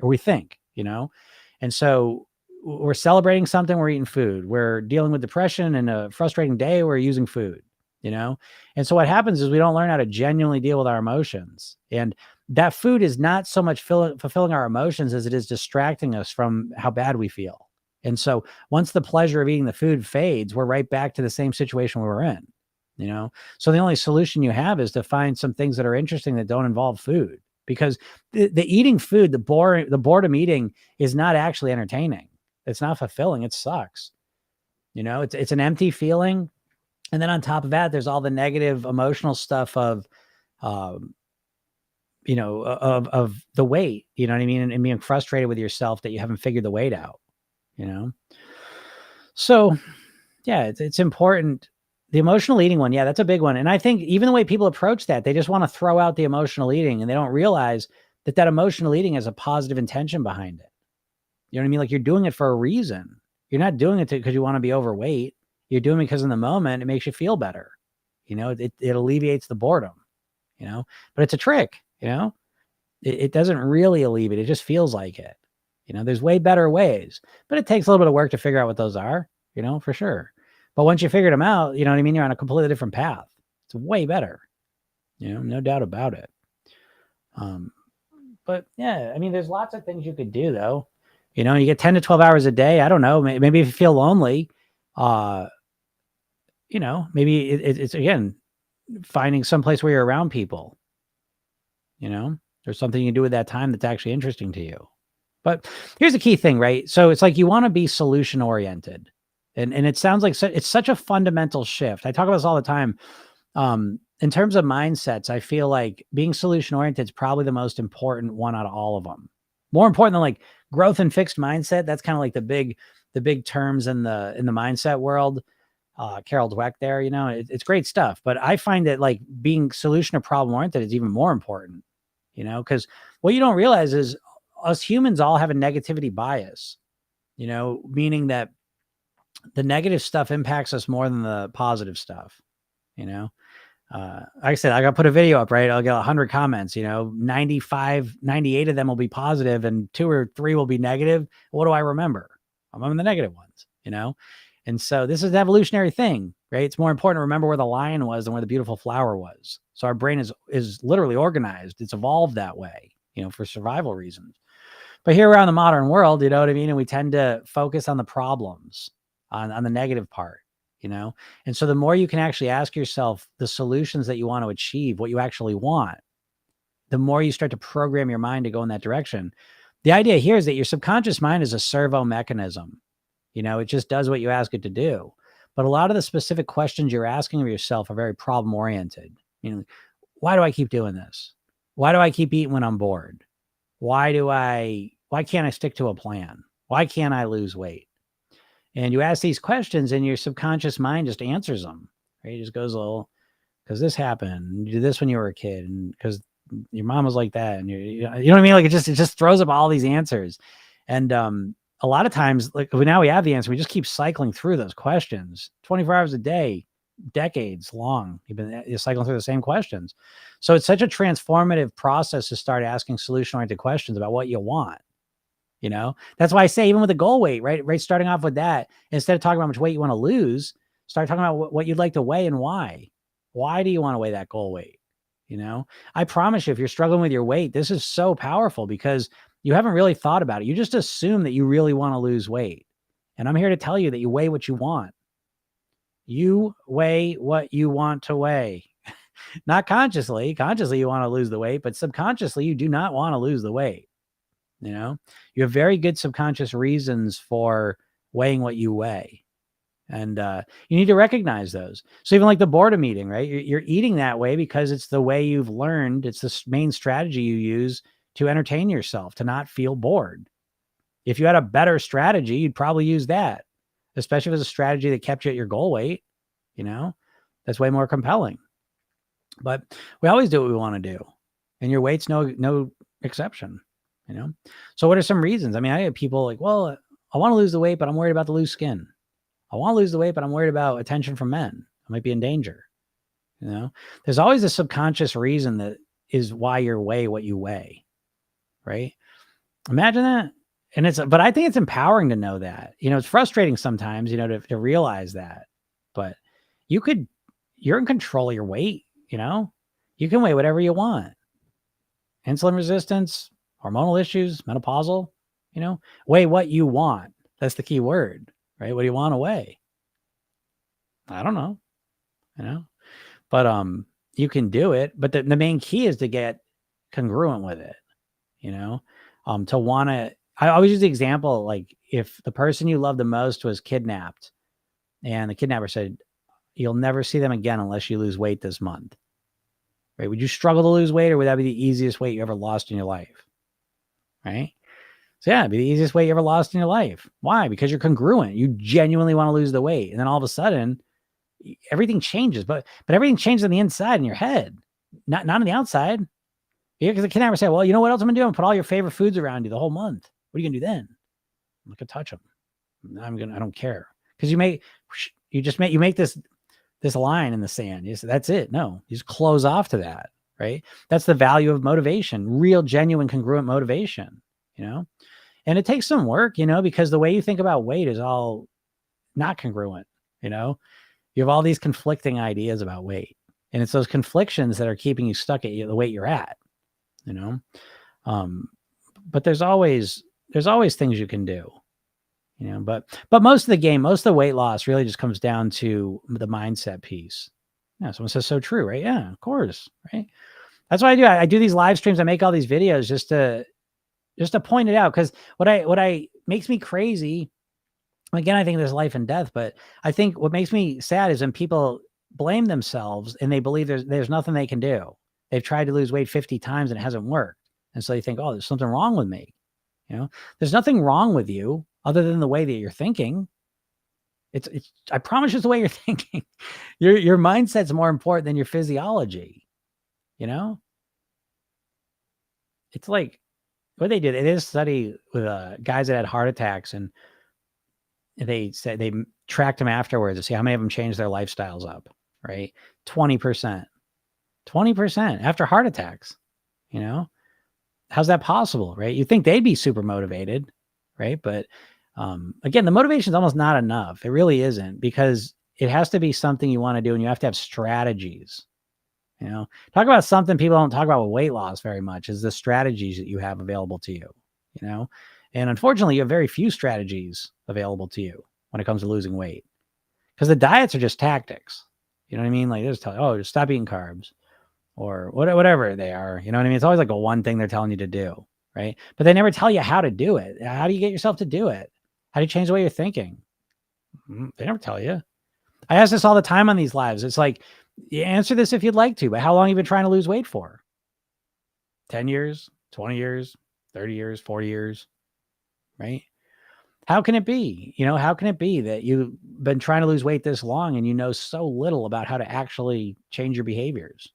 A: or we think, and so we're celebrating something, we're eating food. We're dealing with depression and a frustrating day, we're using food, and so what happens is we don't learn how to genuinely deal with our emotions. And that food is not so much fulfilling our emotions as it is distracting us from how bad we feel. And so once the pleasure of eating the food fades, we're right back to the same situation we were in. So the only solution you have is to find some things that are interesting that don't involve food, because the eating food, the boredom eating is not actually entertaining. It's not fulfilling. It sucks. It's an empty feeling. And then on top of that, there's all the negative emotional stuff of the weight, you know what I mean? And being frustrated with yourself that you haven't figured the weight out, So yeah, it's important. The emotional eating one, yeah, that's a big one. And I think even the way people approach that, they just want to throw out the emotional eating, and they don't realize that emotional eating has a positive intention behind it. You know what I mean? Like, you're doing it for a reason. You're not doing it because you want to be overweight. You're doing it because in the moment, it makes you feel better. It alleviates the boredom, but it's a trick, it doesn't really alleviate. It just feels like it. There's way better ways, but it takes a little bit of work to figure out what those are, for sure. But once you figured them out, you know what I mean? You're on a completely different path. It's way better, no doubt about it. But yeah, I mean, there's lots of things you could do though. You get 10 to 12 hours a day. I don't know. Maybe if you feel lonely, maybe it's again, finding some place where you're around people, there's something you can do with that time that's actually interesting to you. But here's the key thing, right? So it's like you want to be solution oriented. And it sounds like it's such a fundamental shift. I talk about this all the time. In terms of mindsets, I feel like being solution oriented is probably the most important one out of all of them. More important than like growth and fixed mindset. That's kind of like the big terms in the mindset world. Carol Dweck there, it's great stuff. But I find that like being solution or problem oriented is even more important, because what you don't realize is us humans all have a negativity bias, meaning that the negative stuff impacts us more than the positive stuff, like I said, I got to put a video up, right? I'll get 100 comments, 95, 98 of them will be positive and 2 or 3 will be negative. What do I remember? I'm on the negative ones, And so this is an evolutionary thing, right? It's more important to remember where the lion was than where the beautiful flower was. So our brain is literally organized. It's evolved that way, for survival reasons. But here around the modern world, you know what I mean? And we tend to focus on the problems, on the negative part, And so the more you can actually ask yourself the solutions that you want to achieve, what you actually want, the more you start to program your mind to go in that direction. The idea here is that your subconscious mind is a servo mechanism. It just does what you ask it to do. But a lot of the specific questions you're asking of yourself are very problem oriented. Why do I keep doing this? Why do I keep eating when I'm bored? Why can't I stick to a plan? Why can't I lose weight? And you ask these questions and your subconscious mind just answers them, right? It just goes, "Oh, because this happened. You did this when you were a kid, and because your mom was like that." And you know what I mean? Like it just throws up all these answers. And a lot of times, like now we have the answer, we just keep cycling through those questions 24 hours a day, decades long. You're cycling through the same questions. So it's such a transformative process to start asking solution-oriented questions about what you want. That's why I say, even with the goal weight, right, starting off with that, instead of talking about how much weight you want to lose, start talking about what you'd like to weigh and why do you want to weigh that goal weight? I promise you, if you're struggling with your weight, this is so powerful because you haven't really thought about it. You just assume that you really want to lose weight. And I'm here to tell you that you weigh what you want. You weigh what you want to weigh. Not consciously. Consciously, you want to lose the weight, but subconsciously, you do not want to lose the weight. You have very good subconscious reasons for weighing what you weigh. And you need to recognize those. So even like the boredom eating, right? You're eating that way because it's the way you've learned. It's the main strategy you use to entertain yourself, to not feel bored. If you had a better strategy, you'd probably use that, especially if it's a strategy that kept you at your goal weight. That's way more compelling. But we always do what we want to do. And your weight's no exception. So what are some reasons? I mean, I have people like, well, I want to lose the weight, but I'm worried about the loose skin. I want to lose the weight, but I'm worried about attention from men. I might be in danger. There's always a subconscious reason that is why you weigh what you weigh, right? Imagine that. But I think it's empowering to know that. It's frustrating sometimes, to realize that. But you're in control of your weight, you can weigh whatever you want. Insulin resistance, hormonal issues, menopausal, weigh what you want. That's the key word, right? What do you want to weigh? I don't know, but you can do it. But the main key is to get congruent with it, to want to, I always use the example, like if the person you love the most was kidnapped and the kidnapper said, you'll never see them again unless you lose weight this month, right? Would you struggle to lose weight, or would that be the easiest weight you ever lost in your life? Right? So yeah, it'd be the easiest weight you ever lost in your life. Why? Because you're congruent. You genuinely want to lose the weight. And then all of a sudden, everything changes. But everything changes on the inside in your head, not on the outside. Because the kidnapper said, well, you know what else I'm going to do? I'm going to put all your favorite foods around you the whole month. What are you going to do then? I'm not going to touch them. I don't care. Because you make this line in the sand. You say, that's it. No, you just close off to that, right? That's the value of motivation, real, genuine, congruent motivation, and it takes some work, because the way you think about weight is all not congruent. You have all these conflicting ideas about weight, and it's those conflictions that are keeping you stuck at the weight you're at, but there's always things you can do. But most of the weight loss really just comes down to the mindset piece. Yeah, someone says so true, right? Yeah, of course, right? That's what I do. I do these live streams. I make all these videos just to point it out, because what I makes me crazy. Again, I think there's life and death, but I think what makes me sad is when people blame themselves and they believe there's nothing they can do. They've tried to lose weight 50 times and it hasn't worked, and so they think, oh, there's something wrong with me. There's nothing wrong with you other than the way that you're thinking. It's I promise you, it's the way you're thinking. Your mindset's more important than your physiology. It's like what they did. They did a study with guys that had heart attacks, and they said they tracked them afterwards to see how many of them changed their lifestyles up. Right, 20%, 20% after heart attacks. How's that possible, right? You think they'd be super motivated, right? But again, the motivation is almost not enough. It really isn't, because it has to be something you want to do, and you have to have strategies. Talk about something people don't talk about with weight loss very much is the strategies that you have available to you. And unfortunately, you have very few strategies available to you when it comes to losing weight, because the diets are just tactics. You know what I mean? Like, just stop eating carbs, or whatever they are. You know what I mean? It's always like a one thing they're telling you to do, right? But they never tell you how to do it. How do you get yourself to do it? How do you change the way you're thinking? They never tell you. I ask this all the time on these lives. It's like, you answer this if you'd like to, but how long have you been trying to lose weight for? 10 years, 20 years, 30 years, 40 years, right? How can it be? How can it be that you've been trying to lose weight this long and you know so little about how to actually change your behaviors?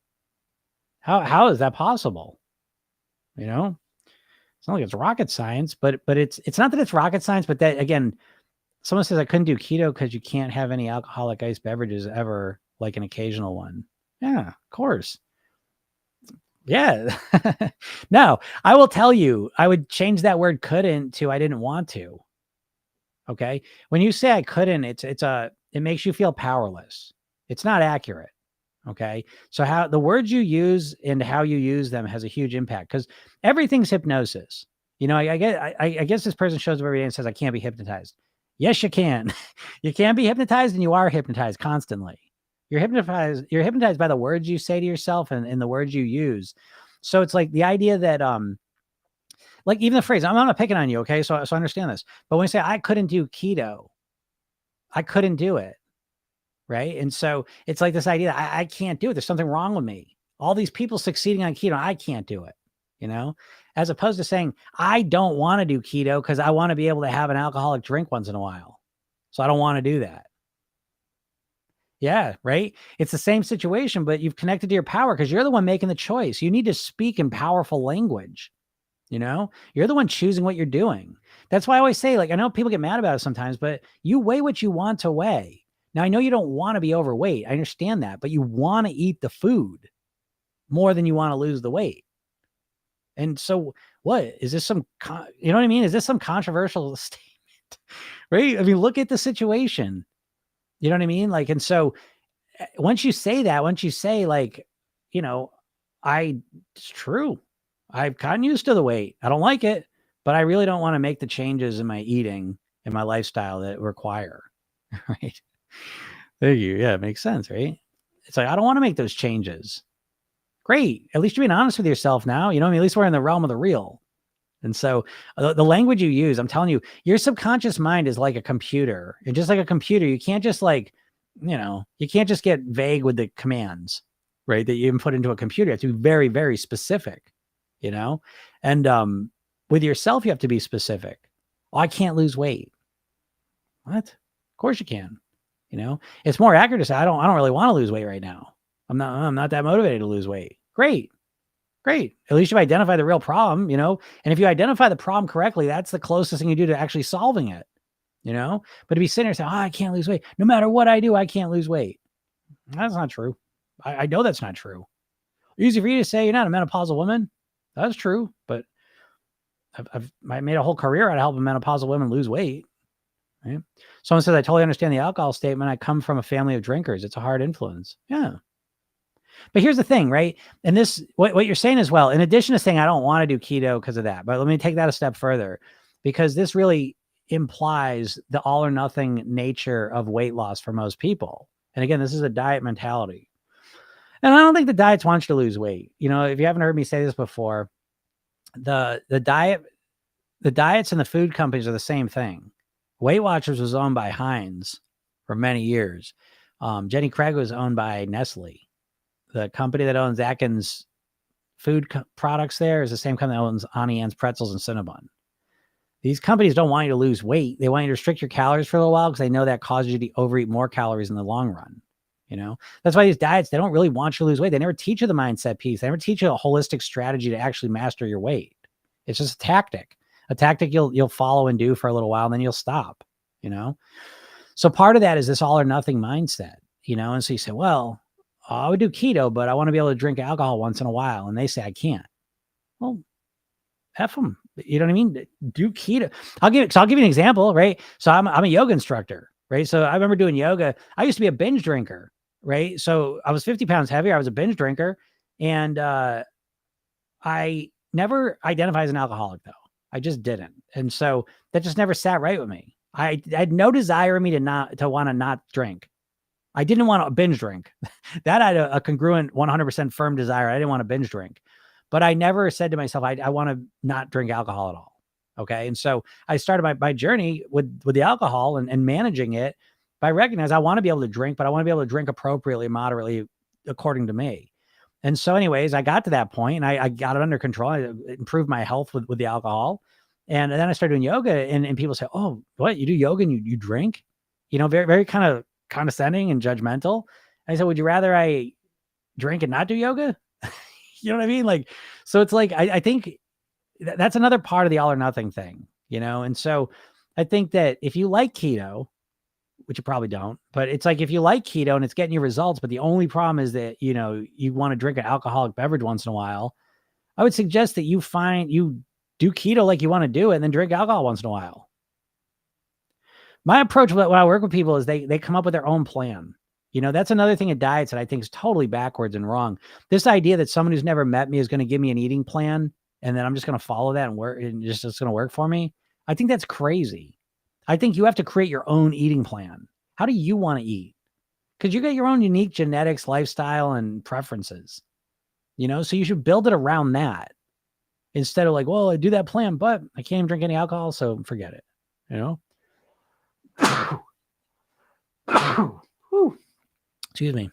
A: How is that possible? It's not like it's rocket science, but it's not that it's rocket science, but that, again, someone says I couldn't do keto because you can't have any alcoholic iced beverages ever, like an occasional one. Yeah, of course. Yeah. No, I will tell you, I would change that word couldn't to I didn't want to. Okay. When you say I couldn't, it makes you feel powerless. It's not accurate. Okay. So how the words you use and how you use them has a huge impact, because everything's hypnosis. I guess this person shows up every day and says, I can't be hypnotized. Yes, you can. You can be hypnotized, and you are hypnotized constantly. You're hypnotized by the words you say to yourself and the words you use. So it's like the idea that, like even the phrase, I'm not picking on you. Okay. So I understand this, but when you say I couldn't do keto, I couldn't do it. Right. And so it's like this idea that I can't do it. There's something wrong with me. All these people succeeding on keto, I can't do it, as opposed to saying, I don't want to do keto because I want to be able to have an alcoholic drink once in a while. So I don't want to do that. Yeah. Right. It's the same situation, but you've connected to your power because you're the one making the choice. You need to speak in powerful language. You're the one choosing what you're doing. That's why I always say, like, I know people get mad about it sometimes, but you weigh what you want to weigh. Now, I know you don't want to be overweight. I understand that, but you want to eat the food more than you want to lose the weight. And so what is this you know what I mean? Is this some controversial statement, right? I mean, look at the situation, you know what I mean? Like, and so once you say like, it's true. I've gotten used to the weight. I don't like it, but I really don't want to make the changes in my eating and my lifestyle that require, right? Thank you. Yeah, it makes sense, right? It's like, I don't want to make those changes. Great. At least you're being honest with yourself now. At least we're in the realm of the real. And so the language you use, I'm telling you, your subconscious mind is like a computer. And just like a computer, you can't just you can't just get vague with the commands, right? That you input into a computer. You have to be very, very specific, and with yourself, you have to be specific. Oh, I can't lose weight. What? Of course you can. It's more accurate to say, I don't really want to lose weight right now. I'm not that motivated to lose weight. Great. At least you identify the real problem, and if you identify the problem correctly, that's the closest thing you do to actually solving it, but to be sitting there saying, I can't lose weight. No matter what I do, I can't lose weight. That's not true. I know that's not true. Easy for you to say you're not a menopausal woman. That's true. But I made a whole career out of helping menopausal women lose weight. Right? Someone says, I totally understand the alcohol statement. I come from a family of drinkers. It's a hard influence. Yeah. But here's the thing, right? And this, what you're saying as well, in addition to saying, I don't want to do keto because of that, but let me take that a step further, because this really implies the all or nothing nature of weight loss for most people. And again, this is a diet mentality. And I don't think the diets want you to lose weight. If you haven't heard me say this before, the diets and the food companies are the same thing. Weight Watchers was owned by Heinz for many years. Jenny Craig was owned by Nestle. The company that owns Atkins food products there is the same company that owns Auntie Anne's Pretzels and Cinnabon. These companies don't want you to lose weight. They want you to restrict your calories for a little while because they know that causes you to overeat more calories in the long run. That's why these diets, they don't really want you to lose weight. They never teach you the mindset piece. They never teach you a holistic strategy to actually master your weight. It's just a tactic you'll follow and do for a little while, and then you'll stop, So part of that is this all or nothing mindset, and so you say, well, I would do keto, but I want to be able to drink alcohol once in a while. And they say, I can't. Well, F them. You know what I mean? Do keto. I'll give you an example, right? So I'm a yoga instructor, right? So I remember doing yoga. I used to be a binge drinker, right? So I was 50 pounds heavier. I was a binge drinker. And I never identified as an alcoholic, though. I just didn't. And so that just never sat right with me. I had no desire in me to want to not drink. I didn't want to binge drink. That I had a congruent 100% firm desire. I didn't want to binge drink, but I never said to myself, I want to not drink alcohol at all. Okay. And so I started my journey with the alcohol and managing it by recognizing I want to be able to drink, but I want to be able to drink appropriately, moderately, according to me. And so anyways, I got to that point and I got it under control. I improved my health with the alcohol. And then I started doing yoga and people say, oh, what, you do yoga and you drink? Very, very kind of condescending and judgmental. And I said, would you rather I drink and not do yoga? You know what I mean? Like, so it's like, I think that's another part of the all or nothing thing, And so I think that if you like keto, which you probably don't, but it's like, if you like keto and it's getting you results, but the only problem is that, you want to drink an alcoholic beverage once in a while, I would suggest that you do keto like you want to do it and then drink alcohol once in a while. My approach when I work with people is they come up with their own plan. That's another thing in diets that I think is totally backwards and wrong. This idea that someone who's never met me is going to give me an eating plan and then I'm just going to follow that and work and it's going to work for me. I think that's crazy. I think you have to create your own eating plan. How do you want to eat? Because you got your own unique genetics, lifestyle, and preferences, so you should build it around that instead of like, well, I do that plan, but I can't even drink any alcohol, so forget it, Excuse me.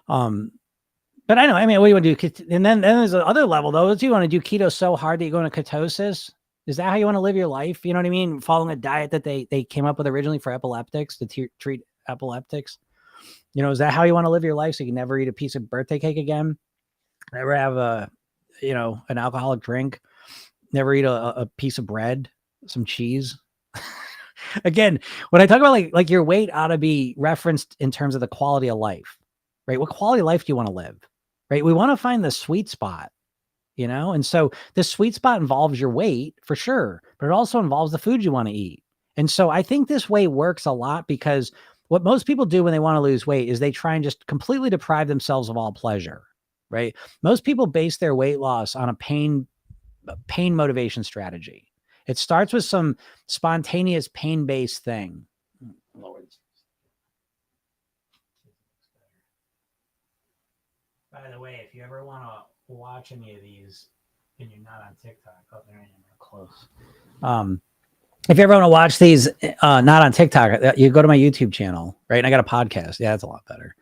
A: But I know, what do you want to do? And then there's the other level though. Do you want to do keto so hard that you go into ketosis? Is that how you want to live your life? You know what I mean? Following a diet that they came up with originally for epileptics to treat epileptics. Is that how you want to live your life? So you can never eat a piece of birthday cake again? Never have an alcoholic drink? Never eat a piece of bread, some cheese? Again, when I talk about like your weight ought to be referenced in terms of the quality of life, right? What quality of life do you want to live, right? We want to find the sweet spot, And so the sweet spot involves your weight for sure, but it also involves the food you want to eat. And so I think this way works a lot because what most people do when they want to lose weight is they try and just completely deprive themselves of all pleasure, right? Most people base their weight loss on a pain motivation strategy. It starts with some spontaneous pain-based thing. By the way, if you ever want to watch any of these and you're not on TikTok, there I am, close. If you ever want to watch these not on TikTok, you go to my YouTube channel, right? And I got a podcast. Yeah, that's a lot better.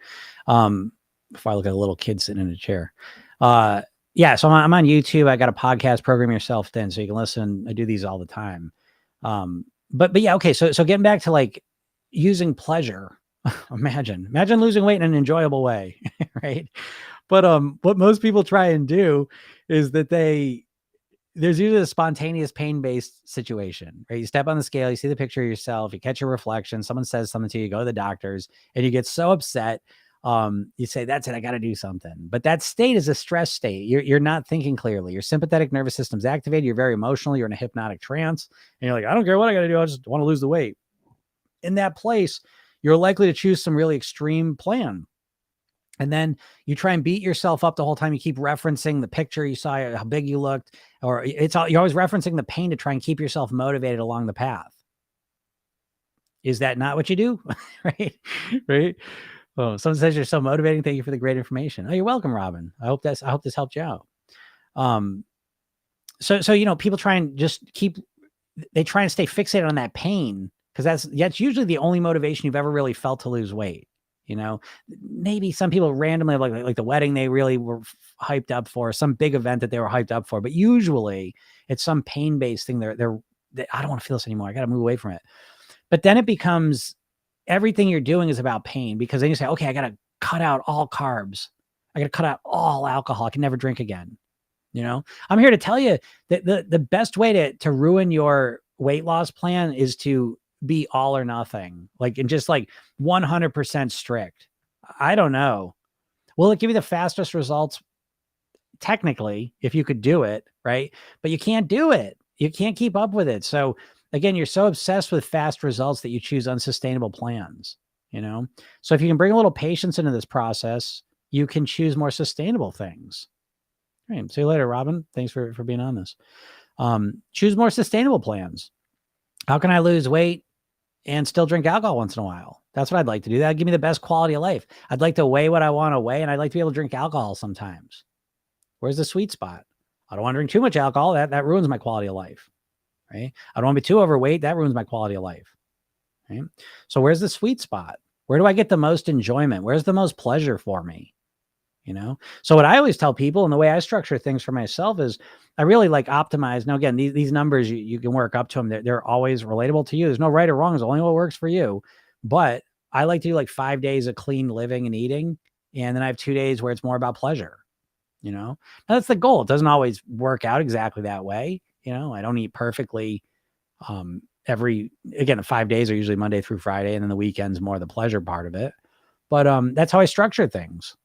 A: Before I look at a little kid sitting in a chair. So I'm on YouTube. I got a podcast, Program Yourself Thin, so you can listen. I do these all the time. But yeah, okay. So getting back to like using pleasure, imagine losing weight in an enjoyable way, right? But what most people try and do is that there's usually a spontaneous pain-based situation, right? You step on the scale, you see the picture of yourself, you catch your reflection, someone says something to you, you go to the doctors, and you get so upset. You say, that's it, I got to do something. But that state is a stress state. You're not thinking clearly. Your sympathetic nervous system's activated. You're very emotional. You're in a hypnotic trance. And you're like, I don't care what I got to do. I just want to lose the weight. In that place, you're likely to choose some really extreme plan. And then you try and beat yourself up the whole time. You keep referencing the picture you saw, how big you looked, or you're always referencing the pain to try and keep yourself motivated along the path. Is that not what you do? Right? Right? Oh, someone says you're so motivating. Thank you for the great information. Oh, you're welcome, Robin. I hope this helped you out. So people try and they try and stay fixated on that pain because that's usually the only motivation you've ever really felt to lose weight. Maybe some people randomly like the wedding they really were hyped up for, some big event that they were hyped up for, but usually it's some pain-based thing. I don't want to feel this anymore. I got to move away from it. But then it becomes everything you're doing is about pain because then you say, okay, I got to cut out all carbs. I got to cut out all alcohol. I can never drink again. I'm here to tell you that the best way to ruin your weight loss plan is to be all or nothing, and just 100% strict. I don't know. Will it give you the fastest results? Technically, if you could do it, right? But you can't do it. You can't keep up with it. So again, you're so obsessed with fast results that you choose unsustainable plans, So if you can bring a little patience into this process, you can choose more sustainable things. All right. See you later, Robin. Thanks for being on this. Choose more sustainable plans. How can I lose weight and still drink alcohol once in a while? That's what I'd like to do. That'd give me the best quality of life. I'd like to weigh what I want to weigh, and I'd like to be able to drink alcohol sometimes. Where's the sweet spot? I don't want to drink too much alcohol. That ruins my quality of life. right? I don't want to be too overweight. That ruins my quality of life, right? So where's the sweet spot? Where do I get the most enjoyment? Where's the most pleasure for me? So what I always tell people, and the way I structure things for myself, is I really like optimize. Now, again, these numbers, you can work up to them. They're always relatable to you. There's no right or wrong. It's only what works for you. But I like to do like 5 days of clean living and eating. And then I have 2 days where it's more about pleasure. Now that's the goal. It doesn't always work out exactly that way. I don't eat perfectly. Again, 5 days are usually Monday through Friday. And then the weekend's more the pleasure part of it. But that's how I structure things.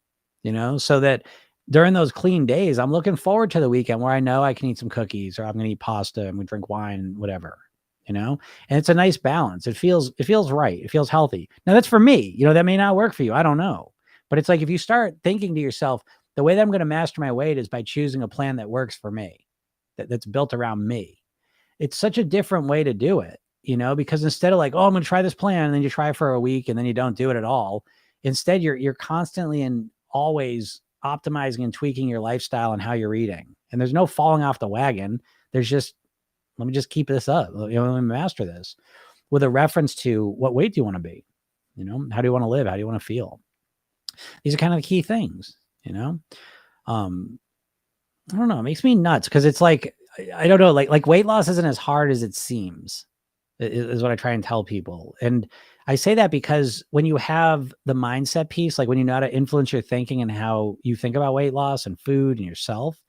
A: So that during those clean days, I'm looking forward to the weekend where I know I can eat some cookies, or I'm going to eat pasta and we drink wine, whatever, and it's a nice balance. It feels right. It feels healthy. Now that's for me, that may not work for you. I don't know. But it's like, if you start thinking to yourself, the way that I'm going to master my weight is by choosing a plan that works for me, that's built around me. It's such a different way to do it, because instead of like, oh, I'm going to try this plan, and then you try for a week and then you don't do it at all. Instead, you're constantly and always optimizing and tweaking your lifestyle and how you're eating. And there's no falling off the wagon. There's just, let me just keep this up. Let me master this with a reference to what weight do you want to be? How do you want to live? How do you want to feel? These are kind of the key things, I don't know. It makes me nuts because it's like, I don't know, like weight loss isn't as hard as it seems, is what I try and tell people. And I say that because when you have the mindset piece, like when you know how to influence your thinking and how you think about weight loss and food and yourself,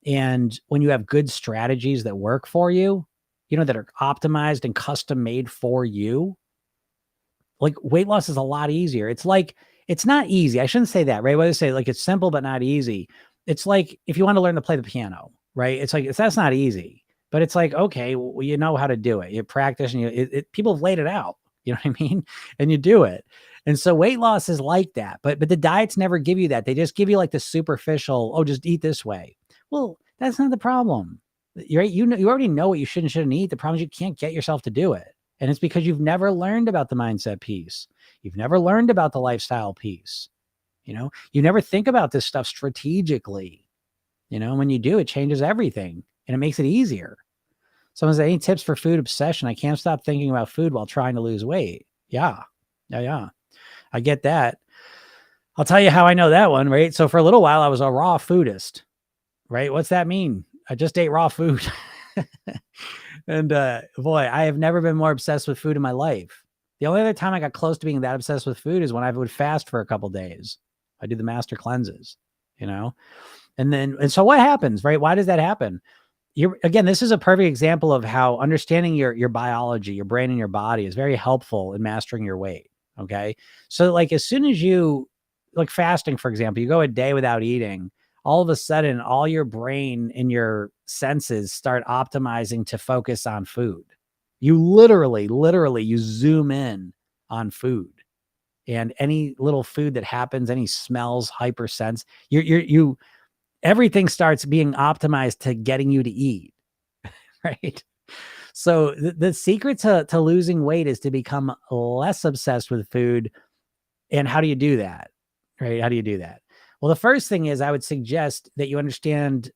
A: and when you have good strategies that work for you, that are optimized and custom made for you, like weight loss is a lot easier. It's like, it's not easy. I shouldn't say that, right? What I say, like, it's simple, but not easy. It's like, if you want to learn to play the piano, right? It's like, that's not easy, but it's like, okay, well, you know how to do it. You practice and people have laid it out, you know what I mean? And you do it. And so weight loss is like that, but the diets never give you that. They just give you like the superficial, oh, just eat this way. Well, that's not the problem. You're right. You already know what you should and shouldn't eat. The problem is you can't get yourself to do it. And it's because you've never learned about the mindset piece. You've never learned about the lifestyle piece. You never think about this stuff strategically. When you do, it changes everything and it makes it easier. Someone said, any tips for food obsession? I can't stop thinking about food while trying to lose weight. Yeah. I get that. I'll tell you how I know that one, right? So for a little while, I was a raw foodist, right? What's that mean? I just ate raw food. And boy, I have never been more obsessed with food in my life. The only other time I got close to being that obsessed with food is when I would fast for a couple days. I do the master cleanses, and so what happens, right? Why does that happen? Again, this is a perfect example of how understanding your biology, your brain and your body is very helpful in mastering your weight. Okay. So like, as soon as you like fasting, for example, you go a day without eating, all of a sudden, all your brain and your senses start optimizing to focus on food. You literally, you zoom in on food, and any little food that happens, any smells, hypersense, everything starts being optimized to getting you to eat, right? So the secret to losing weight is to become less obsessed with food. And how do you do that, right? How do you do that? Well, the first thing is I would suggest that you understand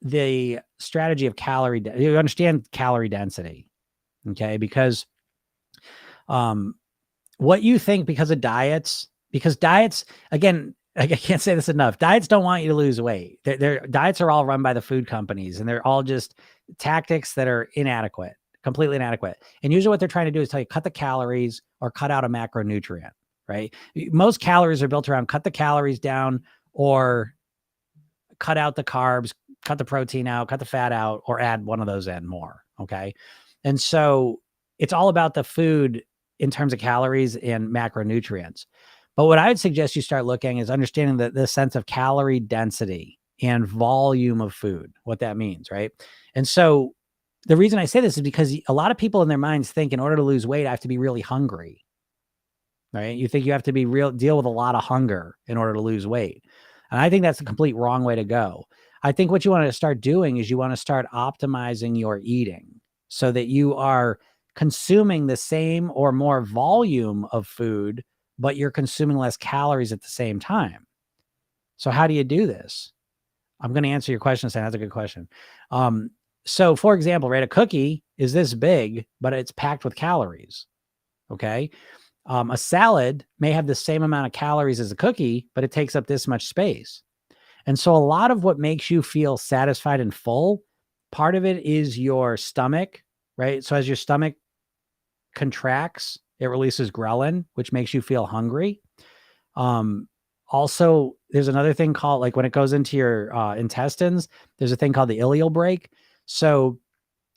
A: the strategy of you understand calorie density. Okay. Because, what you think because diets, again, I can't say this enough. Diets don't want you to lose weight. Their diets are all run by the food companies, and they're all just tactics that are inadequate, completely inadequate. And usually what they're trying to do is tell you, cut the calories or cut out a macronutrient, right? Most calories are built around cut the calories down or cut out the carbs, cut the protein out, cut the fat out, or add one of those in more. Okay. And so it's all about the food in terms of calories and macronutrients. But what I would suggest you start looking is understanding the sense of calorie density and volume of food, what that means, right? And so the reason I say this is because a lot of people in their minds think in order to lose weight, I have to be really hungry, right? You think you have to deal with a lot of hunger in order to lose weight. And I think that's the complete wrong way to go. I think what you want to start doing is you want to start optimizing your eating so that you are consuming the same or more volume of food, but you're consuming less calories at the same time. So how do you do this? I'm going to answer your question, Sam. That's a good question. So for example, right, a cookie is this big, but it's packed with calories. Okay. A salad may have the same amount of calories as a cookie, but it takes up this much space. And so a lot of what makes you feel satisfied and full, part of it is your stomach, right? So as your stomach contracts, it releases ghrelin, which makes you feel hungry. Also, there's another thing called, like, when it goes into your intestines, there's a thing called the ileal brake. So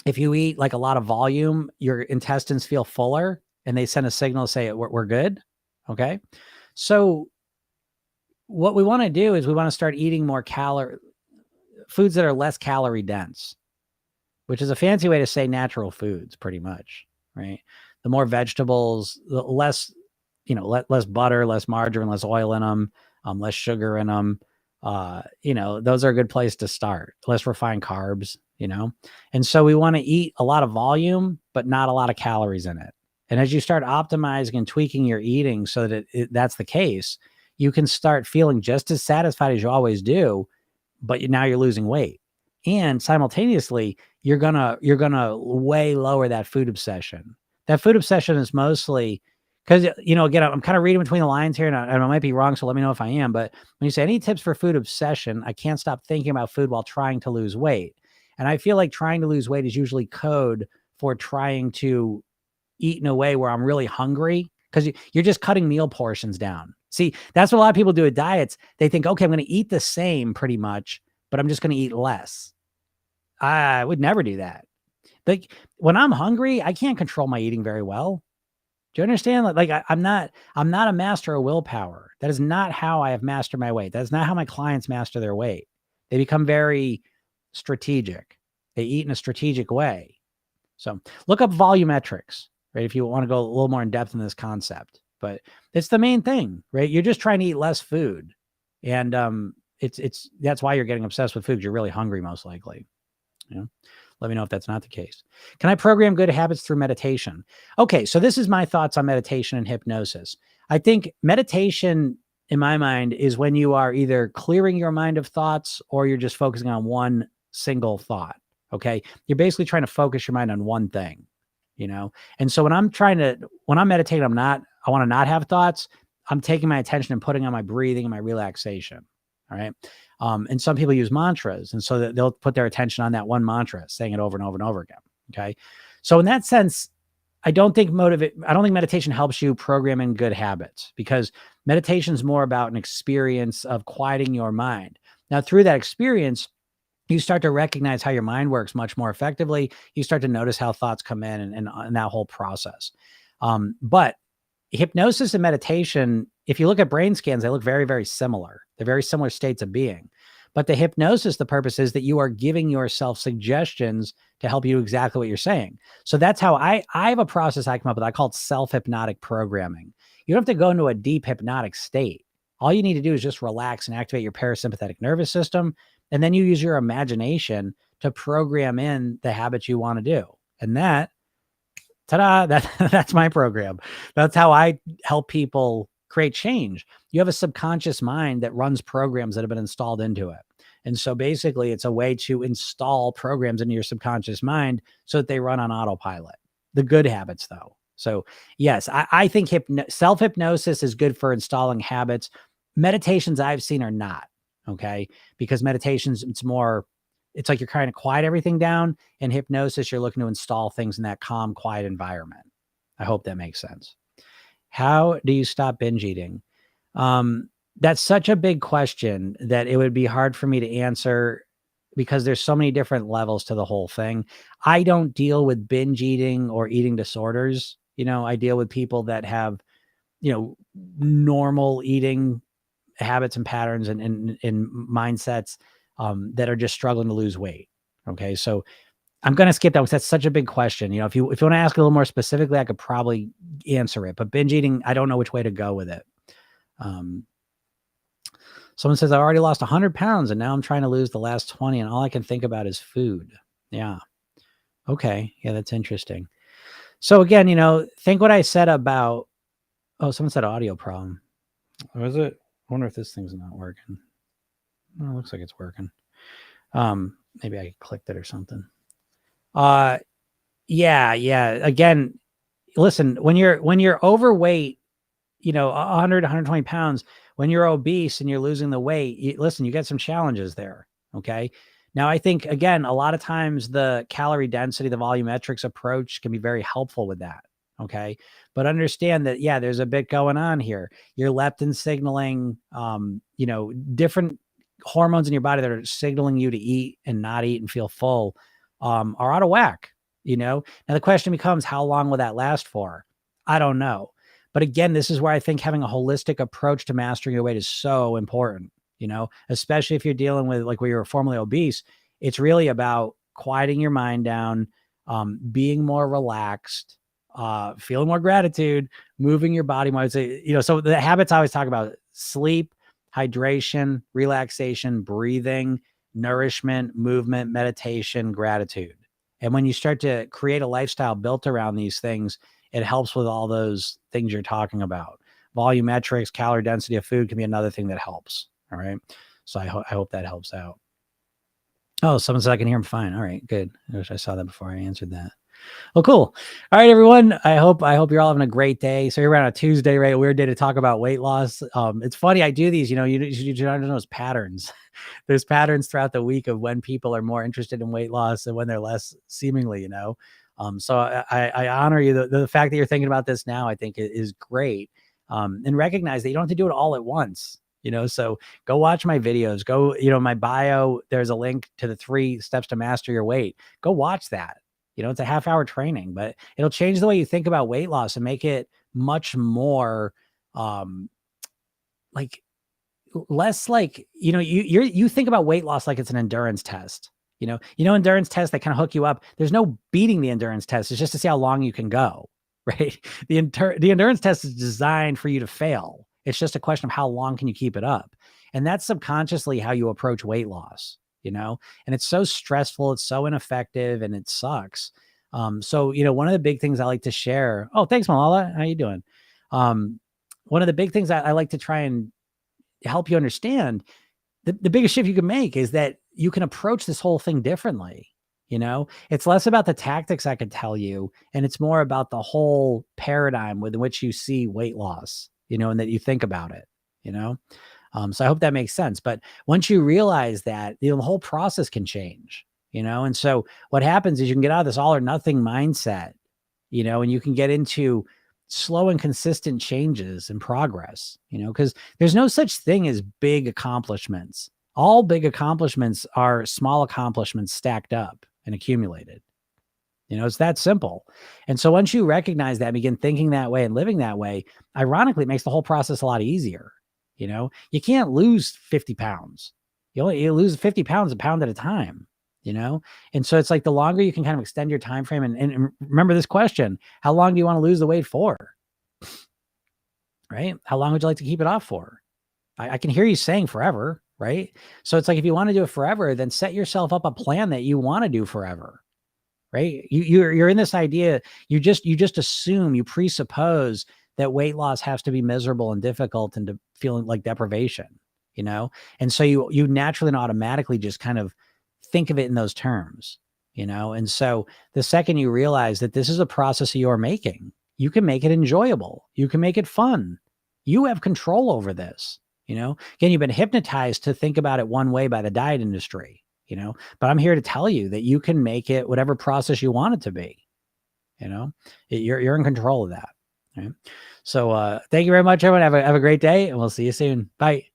A: if you eat like a lot of volume, your intestines feel fuller and they send a signal to say we're good. Okay. So what we want to do is we want to start eating more foods that are less calorie dense, which is a fancy way to say natural foods, pretty much, right? The more vegetables, the less, less butter, less margarine, less oil in them, less sugar in them. Those are a good place to start. Less refined carbs, and so we want to eat a lot of volume, but not a lot of calories in it. And as you start optimizing and tweaking your eating so that that's the case, you can start feeling just as satisfied as you always do, but now you're losing weight. And simultaneously, you're gonna way lower that food obsession. That food obsession is mostly because, again, I'm kind of reading between the lines here, and I might be wrong, so let me know if I am. But when you say any tips for food obsession, I can't stop thinking about food while trying to lose weight. And I feel like trying to lose weight is usually code for trying to eat in a way where I'm really hungry, because you're just cutting meal portions down. See, that's what a lot of people do with diets. They think, okay, I'm going to eat the same pretty much, but I'm just going to eat less. I would never do that. Like, when I'm hungry, I can't control my eating very well. Do you understand? I'm not a master of willpower. That is not how I have mastered my weight. That's not how my clients master their weight. They become very strategic. They eat in a strategic way. So look up volumetrics, right? If you want to go a little more in depth in this concept, but it's the main thing, right? You're just trying to eat less food. And that's why you're getting obsessed with food. You're really hungry, most likely. Let me know if that's not the case. Can I program good habits through meditation? Okay, so this is my thoughts on meditation and hypnosis. I think meditation, in my mind, is when you are either clearing your mind of thoughts or you're just focusing on one single thought. Okay, you're basically trying to focus your mind on one thing, And so when I'm meditating, I want to not have thoughts. I'm taking my attention and putting on my breathing and my relaxation. All right. And some people use mantras, and so that they'll put their attention on that one mantra, saying it over and over and over again. Okay. So in that sense, I don't think meditation helps you program in good habits, because meditation is more about an experience of quieting your mind. Now, through that experience, you start to recognize how your mind works much more effectively. You start to notice how thoughts come in and that whole process. But hypnosis and meditation, if you look at brain scans, they look very, very similar. They're very similar states of being. But the hypnosis, the purpose is that you are giving yourself suggestions to help you do exactly what you're saying. So that's how I have a process I come up with. I call it self-hypnotic programming. You don't have to go into a deep hypnotic state. All you need to do is just relax and activate your parasympathetic nervous system. And then you use your imagination to program in the habits you want to do. And ta-da, that's my program. That's how I help people create change. You have a subconscious mind that runs programs that have been installed into it. And so basically it's a way to install programs into your subconscious mind so that they run on autopilot. The good habits, though. So yes, I think self-hypnosis is good for installing habits. Meditations I've seen are not, okay? Because meditations, it's like you're trying to quiet everything down. In hypnosis, you're looking to install things in that calm, quiet environment. I hope that makes sense. How do you stop binge eating? That's such a big question that it would be hard for me to answer, because there's so many different levels to the whole thing. I don't deal with binge eating or eating disorders. I deal with people that have, normal eating habits and patterns and mindsets that are just struggling to lose weight. Okay. So I'm going to skip that because that's such a big question. If you want to ask a little more specifically, I could probably answer it, but binge eating, I don't know which way to go with it. Someone says, I already lost 100 pounds and now I'm trying to lose the last 20 and all I can think about is food. Yeah. Okay. Yeah. That's interesting. So again, think what I said about, someone said audio problem. Was it? I wonder if this thing's not working. Oh, it looks like it's working. Maybe I clicked it or something. Uh, yeah, yeah. Again, listen, when you're overweight, 100, 120 pounds, when you're obese and you're losing the weight, listen, you get some challenges there. Okay. Now, I think, again, a lot of times the calorie density, the volumetrics approach can be very helpful with that. Okay. But understand that, yeah, there's a bit going on here. Your leptin signaling, different hormones in your body that are signaling you to eat and not eat and feel full, are out of whack. Now the question becomes, how long will that last for? I don't know. But again, this is where I think having a holistic approach to mastering your weight is so important, especially if you're dealing with, like, where you're formerly obese. It's really about quieting your mind down, being more relaxed, feeling more gratitude, moving your body more. So the habits I always talk about: sleep, hydration, relaxation, breathing, nourishment, movement, meditation, gratitude. And when you start to create a lifestyle built around these things, it helps with all those things you're talking about. Volumetrics, calorie density of food can be another thing that helps. All right. So I hope that helps out. Oh, someone said I can hear him fine. All right, good. I wish I saw that before I answered that. Well, cool. All right, everyone. I hope you're all having a great day. So you're on a Tuesday, right? A weird day to talk about weight loss. It's funny. I do these, you don't know those patterns. There's patterns throughout the week of when people are more interested in weight loss and when they're less, seemingly. So I honor you. The fact that you're thinking about this now, I think, is great. And recognize that you don't have to do it all at once. So go watch my videos. Go, my bio, there's a link to the 3 steps to master your weight. Go watch that. It's a half-hour training, but it'll change the way you think about weight loss and make it much more, like, less like, you think about weight loss like it's an endurance test. Endurance tests that kind of hook you up. There's no beating the endurance test. It's just to see how long you can go, right? The endurance test is designed for you to fail. It's just a question of how long can you keep it up. And that's subconsciously how you approach weight loss, and it's so stressful. It's so ineffective and it sucks. So, one of the big things I like to share. Oh, thanks, Malala. How you doing? One of the big things I like to try and help you understand, the biggest shift you can make is that you can approach this whole thing differently. It's less about the tactics I could tell you, and it's more about the whole paradigm with which you see weight loss, and that you think about it, so I hope that makes sense. But once you realize that, the whole process can change, and so what happens is you can get out of this all or nothing mindset, and you can get into slow and consistent changes and progress, because there's no such thing as big accomplishments. All big accomplishments are small accomplishments stacked up and accumulated. It's that simple. And so once you recognize that, begin thinking that way and living that way, ironically, it makes the whole process a lot easier. You can't lose 50 pounds. You lose 50 pounds a pound at a time, And so it's like the longer you can kind of extend your time frame, and remember this question: how long do you want to lose the weight for? Right? How long would you like to keep it off for? I can hear you saying forever, right? So it's like, if you want to do it forever, then set yourself up a plan that you want to do forever. Right? You're in this idea. You just assume, you presuppose that weight loss has to be miserable and difficult and to feeling like deprivation, and so you naturally and automatically just kind of think of it in those terms, and so the second you realize that this is a process you're making, you can make it enjoyable, you can make it fun, you have control over this. Again, you've been hypnotized to think about it one way by the diet industry, but I'm here to tell you that you can make it whatever process you want it to be. You're in control of that. Right? So thank you very much, everyone. Have a great day, and we'll see you soon. Bye.